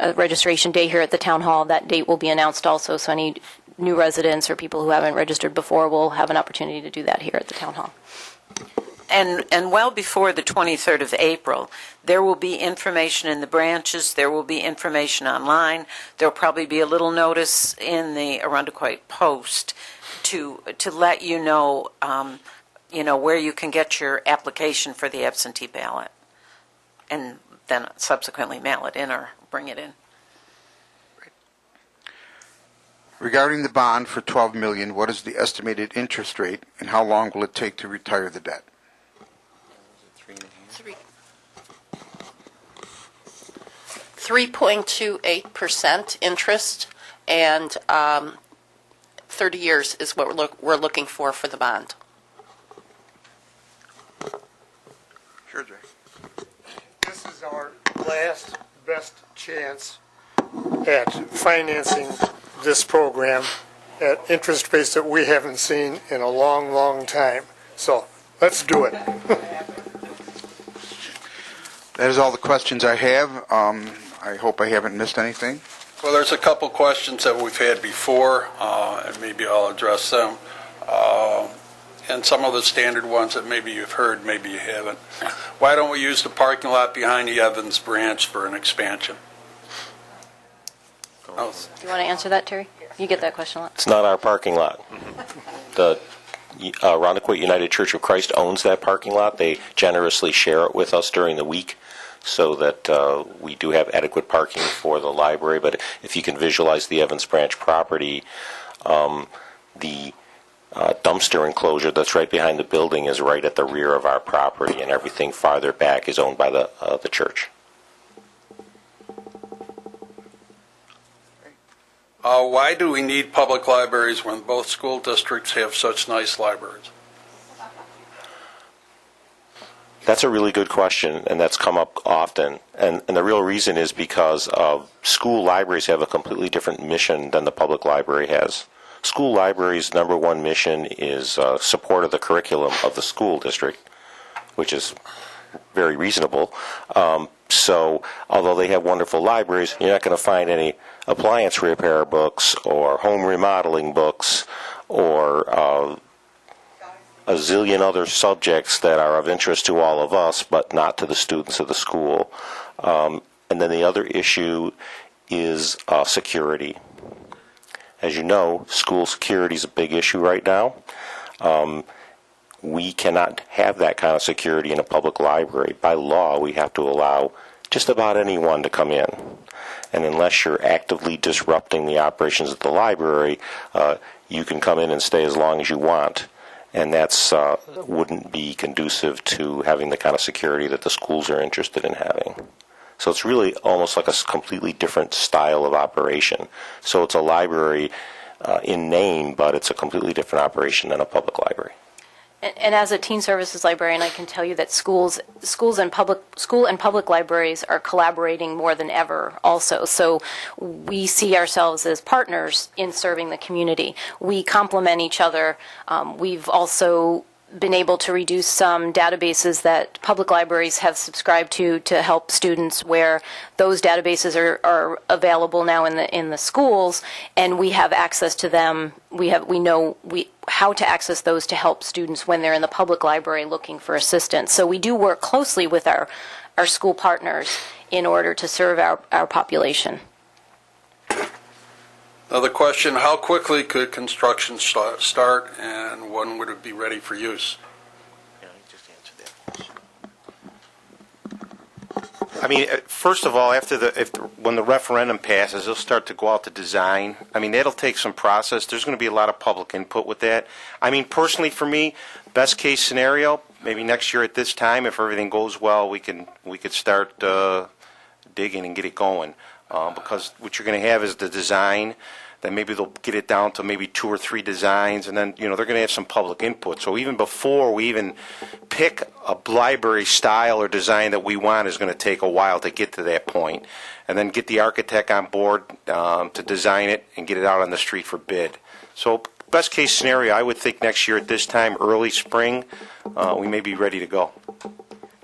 day here at the town hall. That date will be announced also, so any new residents or people who haven't registered before will have an opportunity to do that here at the town hall. And well before the 23rd of April, there will be information in the branches, there will be information online, there will probably be a little notice in the Arundequoit Post to let you know, where you can get your application for the absentee ballot, and then subsequently mail it in or bring it in. Regarding the bond for $12 million, what is the estimated interest rate, and how long will it take to retire the debt? 3.28% interest, and 30 years is what we're looking for the bond. Sure, Jay. This is our last best chance at financing this program at interest rates that we haven't seen in a long, long time. So let's do it. That is all the questions I have. I hope I haven't missed anything. Well, there's a couple questions that we've had before, and maybe I'll address them. And some of the standard ones that maybe you've heard, maybe you haven't. Why don't we use the parking lot behind the Evans branch for an expansion? Do you want to answer that, Terry? You get that question a lot. It's not our parking lot. The Arundequoit United Church of Christ owns that parking lot. They generously share it with us during the week so that we do have adequate parking for the library. But if you can visualize the Evans Branch property, the dumpster enclosure that's right behind the building is right at the rear of our property, and everything farther back is owned by the church. Why do we need public libraries when both school districts have such nice libraries? That's a really good question, and that's come up often. And the real reason is because school libraries have a completely different mission than the public library has. School libraries' number one mission is support of the curriculum of the school district, which is very reasonable. So although they have wonderful libraries, you're not going to find any appliance repair books or home remodeling books or a zillion other subjects that are of interest to all of us, but not to the students of the school. And then the other issue is security. As you know, school security is a big issue right now. We cannot have that kind of security in a public library. By law, we have to allow just about anyone to come in. And unless you're actively disrupting the operations of the library, you can come in and stay as long as you want. And that's wouldn't be conducive to having the kind of security that the schools are interested in having. So it's really almost like a completely different style of operation. So it's a library in name, but it's a completely different operation than a public library. And as a teen services librarian, I can tell you that school and public libraries are collaborating more than ever also. So we see ourselves as partners in serving the community. We complement each other. We've also been able to reduce some databases that public libraries have subscribed to help students, where those databases are available now in the schools, and we have access to them. We know how to access those to help students when they're in the public library looking for assistance. So we do work closely with our school partners in order to serve our population. Another question, how quickly could construction start, and when would it be ready for use? Yeah, you just answered that question. I mean, first of all, when the referendum passes, they'll start to go out to design. I mean, that'll take some process. There's going to be a lot of public input with that. I mean, personally, for me, best case scenario, maybe next year at this time, if everything goes well, we could start digging and get it going. Because what you're going to have is the design, then maybe they'll get it down to maybe 2 or 3 designs, and then, they're going to have some public input. So even before we even pick a library style or design that we want is going to take a while to get to that point, and then get the architect on board to design it and get it out on the street for bid. So best case scenario, I would think next year at this time, early spring, we may be ready to go.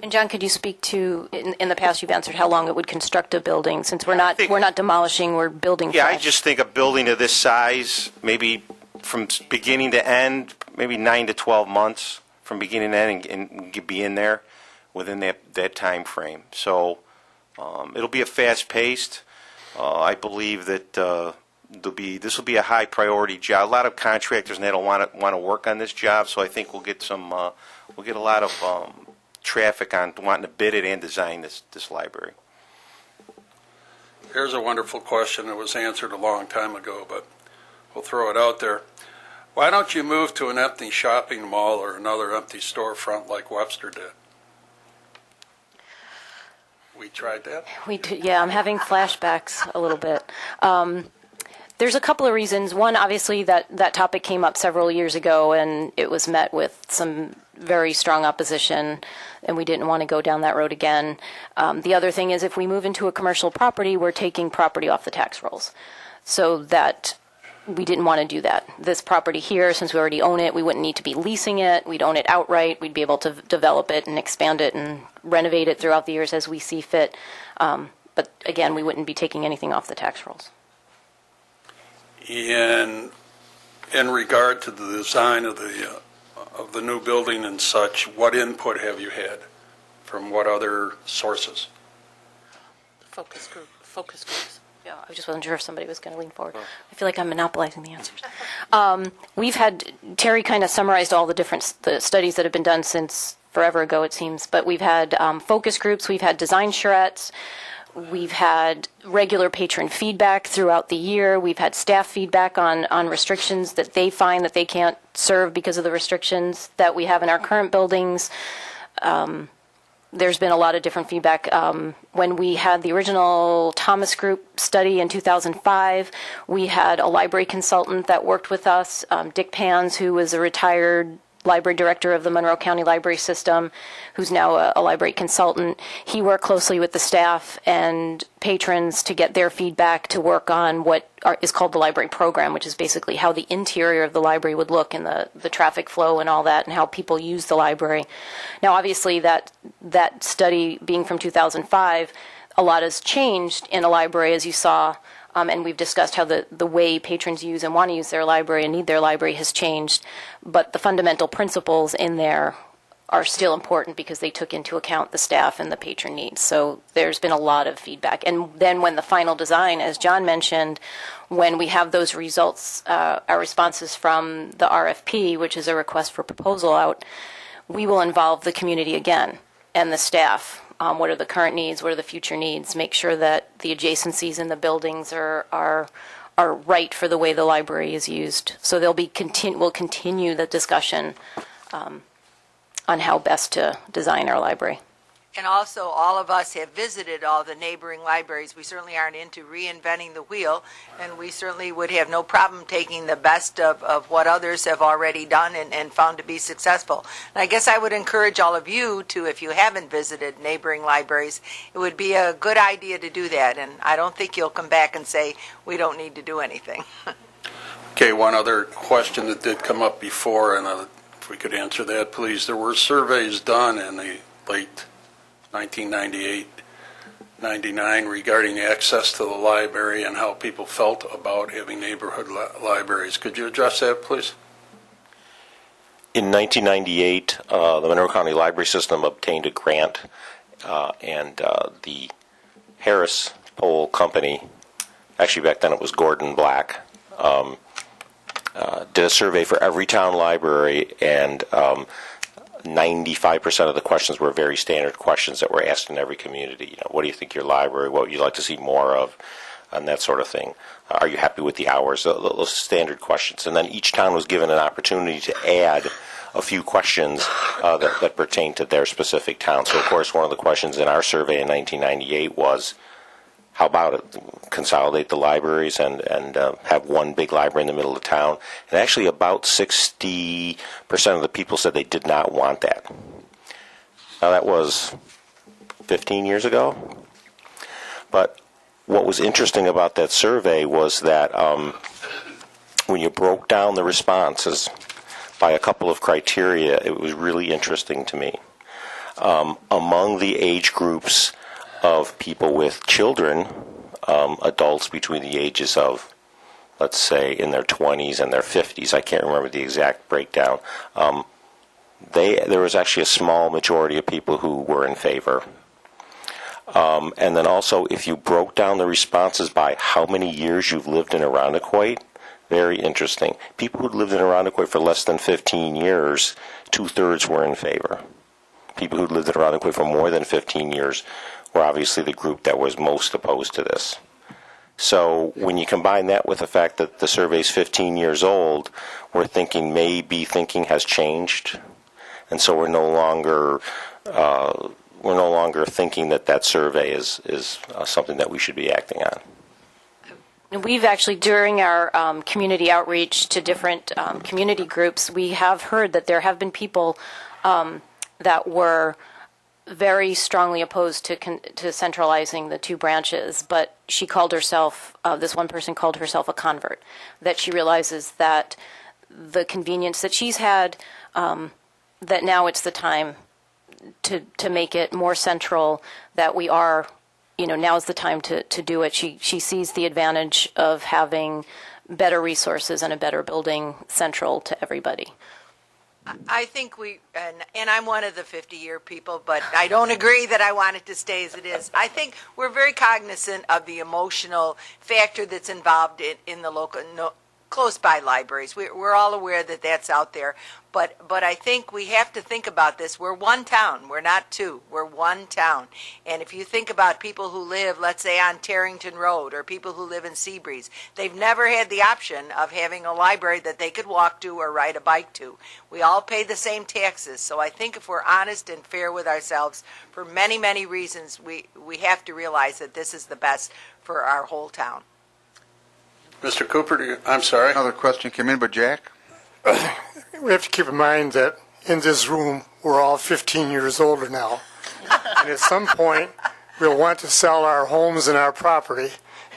And John, could you speak to, in the past you've answered how long it would construct a building, since we're not demolishing, we're building Yeah, fresh. I just think a building of this size, maybe from beginning to end, maybe 9 to 12 months from beginning to end, and be in there within that time frame. So it'll be a fast-paced. I believe that this will be a high priority job. A lot of contractors and they don't want to work on this job, so I think we'll get a lot of traffic on wanting to bid it and design this library. Here's a wonderful question that was answered a long time ago, but we'll throw it out there. Why don't you move to an empty shopping mall or another empty storefront like Webster did? We tried that. We do, yeah, I'm having flashbacks a little bit. There's a couple of reasons. One, obviously, that topic came up several years ago, and it was met with some very strong opposition, and we didn't want to go down that road again. The other thing is, if we move into a commercial property, we're taking property off the tax rolls. So that we didn't want to do that. This property here, since we already own it, we wouldn't need to be leasing it. We'd own it outright. We'd be able to develop it and expand it and renovate it throughout the years as we see fit. But again, we wouldn't be taking anything off the tax rolls. In regard to the design of the new building and such, what input have you had from what other sources? Focus groups. Yeah, I just wasn't sure if somebody was going to lean forward. I feel like I'm monopolizing the answers. We've had, Terry kind of summarized all the studies that have been done since forever ago, it seems, but we've had focus groups, we've had design charrettes, we've had regular patron feedback throughout the year, we've had staff feedback on restrictions that they find that they can't serve because of the restrictions that we have in our current buildings. there's been a lot of different feedback. When we had the original Thomas Group study in 2005, we had a library consultant that worked with us, Dick Pans, who was a retired library director of the Monroe County Library System, who's now a library consultant. He worked closely with the staff and patrons to get their feedback to work on what is called the library program, which is basically how the interior of the library would look and the traffic flow and all that, and how people use the library. Now, obviously, that study being from 2005, a lot has changed in a library, as you saw. And we've discussed how the way patrons use and want to use their library and need their library has changed. But the fundamental principles in there are still important because they took into account the staff and the patron needs. So there's been a lot of feedback. And then when the final design, as John mentioned, when we have those results, our responses from the RFP, which is a request for proposal out, we will involve the community again and the staff. What are the current needs? What are the future needs? Make sure that the adjacencies in the buildings are right for the way the library is used. So we'll continue the discussion on how best to design our library. And also, all of us have visited all the neighboring libraries. We certainly aren't into reinventing the wheel, and we certainly would have no problem taking the best of what others have already done and found to be successful. And I guess I would encourage all of you to, if you haven't visited neighboring libraries, it would be a good idea to do that. And I don't think you'll come back and say, we don't need to do anything. Okay, one other question that did come up before, and if we could answer that, please. There were surveys done in the late 1998, 99 regarding access to the library and how people felt about having neighborhood libraries. Could you address that, please? In 1998, the Monroe County Library System obtained a grant, and the Harris Poll Company, actually back then it was Gordon Black, did a survey for every town library, and 95% of the questions were very standard questions that were asked in every community. You know, what do you think your library, what would you like to see more of, and that sort of thing. Are you happy with the hours? Those standard questions. And then each town was given an opportunity to add a few questions that pertain to their specific town. So, of course, one of the questions in our survey in 1998 was, how about it? Consolidate the libraries and have one big library in the middle of town. And actually about 60% of the people said they did not want that. Now that was 15 years ago. But what was interesting about that survey was that when you broke down the responses by a couple of criteria, it was really interesting to me. Among the age groups of people with children, adults between the ages of, let's say, in their 20s and their 50s, I can't remember the exact breakdown, there was actually a small majority of people who were in favor. And then also, if you broke down the responses by how many years you've lived in Irondequoit, very interesting. People who'd lived in Irondequoit for less than 15 years, 2/3 were in favor. People who'd lived in Irondequoit for more than 15 years were obviously the group that was most opposed to this. So when you combine that with the fact that the survey's 15 years old, we're thinking maybe thinking has changed, and so we're no longer thinking that survey is something that we should be acting on. We've actually, during our community outreach to different community groups, we have heard that there have been people that were very strongly opposed to centralizing the two branches, but she called herself, this one person called herself a convert, that she realizes that the convenience that she's had, that now it's the time to make it more central, that we are, now's the time to do it. She sees the advantage of having better resources and a better building central to everybody. I think and I'm one of the 50-year people, but I don't agree that I want it to stay as it is. I think we're very cognizant of the emotional factor that's involved in the local close by libraries. We're all aware that that's out there. But I think we have to think about this. We're one town. We're not two. We're one town. And if you think about people who live, let's say, on Tarrington Road or people who live in Seabreeze, they've never had the option of having a library that they could walk to or ride a bike to. We all pay the same taxes. So I think if we're honest and fair with ourselves, for many, many reasons, we have to realize that this is the best for our whole town. Mr. Cooper, I'm sorry. Another question came in, but Jack? We have to keep in mind that in this room, we're all 15 years older now. And at some point, we'll want to sell our homes and our property.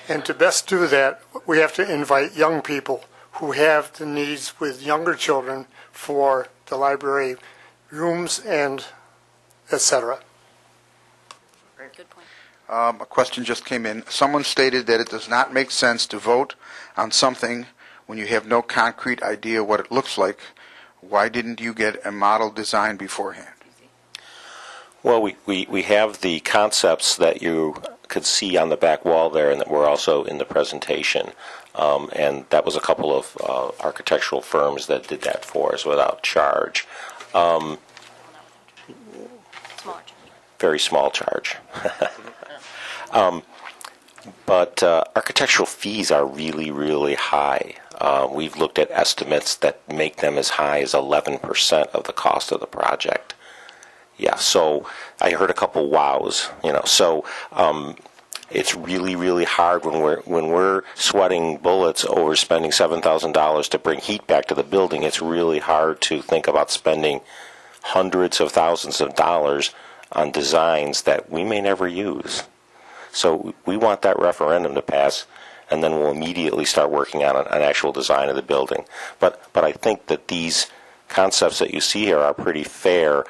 And to best do that, we have to invite young people who have the needs with younger children for the library rooms and et cetera. Good point. A question just came in. Someone stated that it does not make sense to vote on something when you have no concrete idea what it looks like. Why didn't you get a model design beforehand? Well, we have the concepts that you could see on the back wall there and that were also in the presentation. And that was a couple of architectural firms that did that for us without charge. Smaller charge. Very small charge. But architectural fees are really, really high. We've looked at estimates that make them as high as 11% of the cost of the project. Yeah, so I heard a couple wows, So it's really, really hard when we're sweating bullets over spending $7,000 to bring heat back to the building. It's really hard to think about spending hundreds of thousands of dollars on designs that we may never use. So we want that referendum to pass, and then we'll immediately start working on an actual design of the building. But I think that these concepts that you see here are pretty fair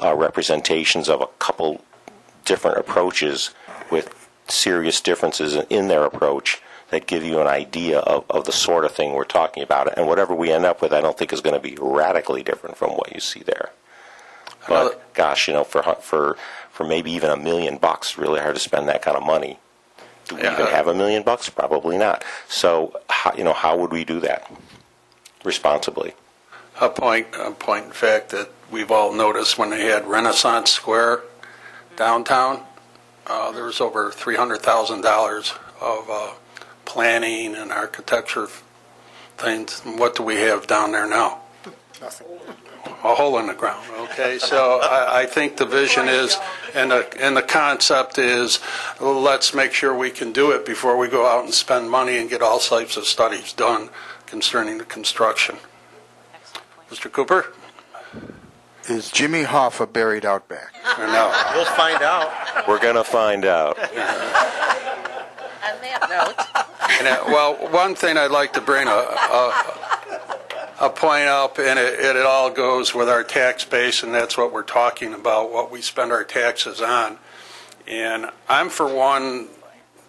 representations of a couple different approaches with serious differences in their approach that give you an idea of the sort of thing we're talking about. And whatever we end up with, I don't think is going to be radically different from what you see there. But gosh, for maybe even $1 million, really hard to spend that kind of money. Do we even have $1 million? Probably not. So, how would we do that responsibly? A point in fact that we've all noticed when they had Renaissance Square downtown, there was over $300,000 of planning and architecture things. What do we have down there now? Nothing. A hole in the ground, okay? So I think the vision is, and the concept is, let's make sure we can do it before we go out and spend money and get all types of studies done concerning the construction. Mr. Cooper? Is Jimmy Hoffa buried out back? Or no? We'll find out. We're going to find out. On that note, And, well, one thing I'd like to bring a point up, and it all goes with our tax base, and that's what we're talking about, what we spend our taxes on. And I'm for one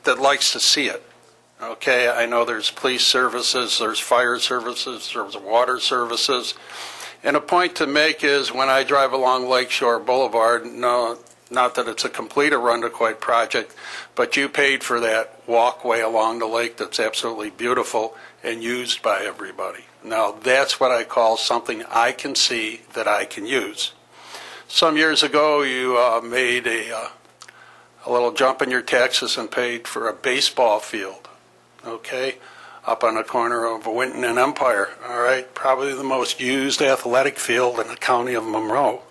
that likes to see it. Okay, I know there's police services, there's fire services, there's water services. And a point to make is when I drive along Lakeshore Boulevard, no, not that it's a complete Arundequoit project, but you paid for that walkway along the lake that's absolutely beautiful and used by everybody. Now, that's what I call something I can see that I can use. Some years ago, you made a little jump in your taxes and paid for a baseball field, okay, up on the corner of Winton and Empire, all right, probably the most used athletic field in the county of Monroe,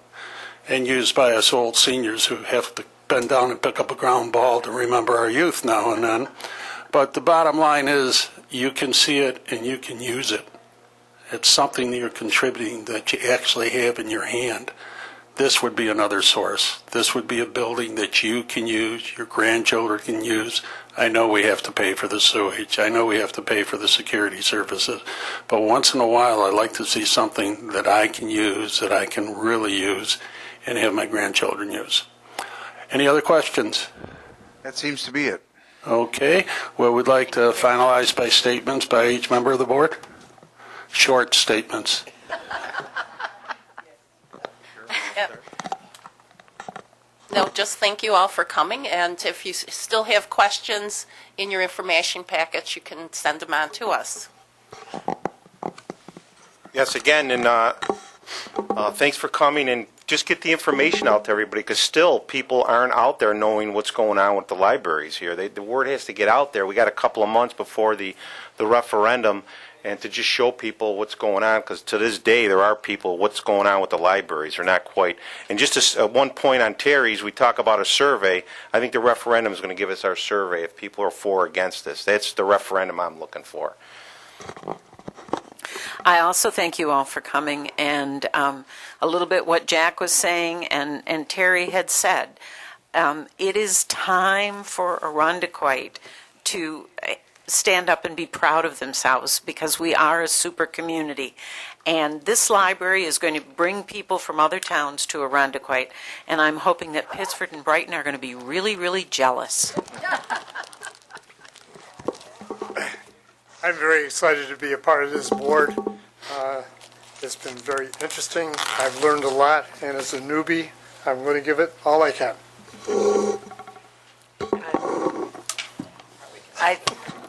and used by us old seniors who have to bend down and pick up a ground ball to remember our youth now and then. But the bottom line is you can see it and you can use it. It's something that you're contributing that you actually have in your hand. This would be another source. This would be a building that you can use, your grandchildren can use. I know we have to pay for the sewage. I know we have to pay for the security services. But once in a while, I like to see something that I can use, that I can really use, and have my grandchildren use. Any other questions? That seems to be it. Okay. Well, we'd like to finalize by statements by each member of the board. Short statements. no, just thank you all for coming, and if you still have questions in your information package, you can send them on to us. Yes, again, and thanks for coming, and just get the information out to everybody, because still people aren't out there knowing what's going on with the libraries here. The word has to get out there. We got a couple of months before the referendum, and to just show people what's going on, because to this day there are people, what's going on with the libraries are not quite. And just one point on Terry's, we talk about a survey. I think the referendum is going to give us our survey if people are for or against this. That's the referendum I'm looking for. I also thank you all for coming, and a little bit what Jack was saying and Terry had said. It is time for Arundequite to stand up and be proud of themselves, because we are a super community. And this library is going to bring people from other towns to Arundequite, and I'm hoping that Pittsford and Brighton are going to be really, really jealous. I'm very excited to be a part of this board. It's been very interesting. I've learned a lot, and as a newbie, I'm going to give it all I can.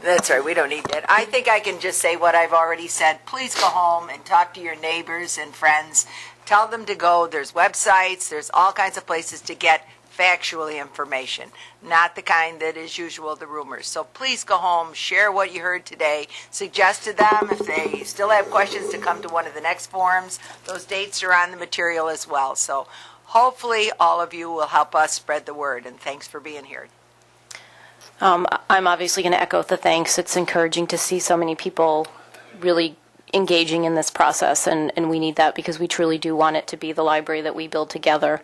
That's right, we don't need that. I think I can just say what I've already said. Please go home and talk to your neighbors and friends. Tell them to go. There's websites, there's all kinds of places to get factual information, not the kind that is usual, the rumors. So please go home, share what you heard today, suggest to them if they still have questions to come to one of the next forums. Those dates are on the material as well. So hopefully all of you will help us spread the word, and thanks for being here. I'm obviously going to echo the thanks. It's encouraging to see so many people really engaging in this process, and we need that because we truly do want it to be the library that we build together.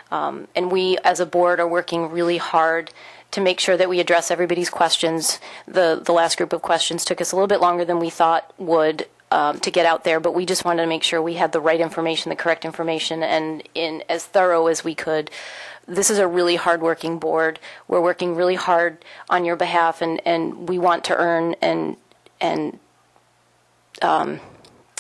And we, as a board, are working really hard to make sure that we address everybody's questions. The last group of questions took us a little bit longer than we thought would to get out there, but we just wanted to make sure we had the right information, the correct information, and in as thorough as we could. This is a really hard-working board. We're working really hard on your behalf, and we want to earn and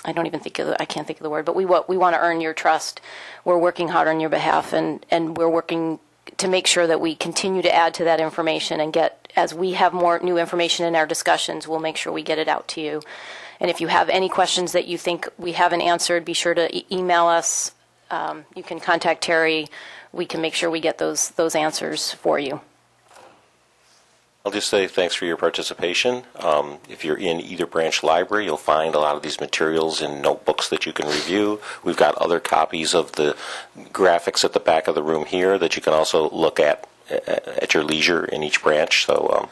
I don't even think I can't think of the word, but we want to earn your trust. We're working hard on your behalf, and we're working to make sure that we continue to add to that information and get, as we have more new information in our discussions, we'll make sure we get it out to you. And if you have any questions that you think we haven't answered, be sure to email us. You can contact Terry. We can make sure we get those answers for you. I'll just say thanks for your participation. If you're in either branch library, you'll find a lot of these materials in notebooks that you can review. We've got other copies of the graphics at the back of the room here that you can also look at your leisure in each branch. So,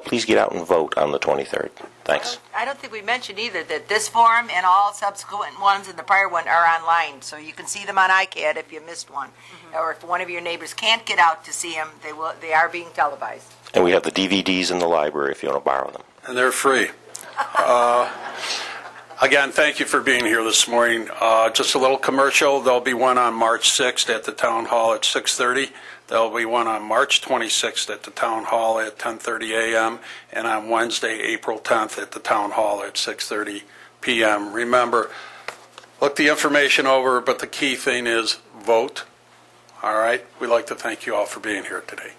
please get out and vote on the 23rd. Thanks. I don't think we mentioned either that this forum and all subsequent ones and the prior one are online, so you can see them on iCAD if you missed one. Or if one of your neighbors can't get out to see them, they are being televised. And we have the DVDs in the library if you want to borrow them. And they're free. Again, thank you for being here this morning. Just a little commercial. There'll be one on March 6th at the Town Hall at 6:30. There'll be one on March 26th at the Town Hall at 10:30 a.m. and on Wednesday, April 10th at the Town Hall at 6:30 p.m. Remember, look the information over, but the key thing is vote. All right? We'd like to thank you all for being here today.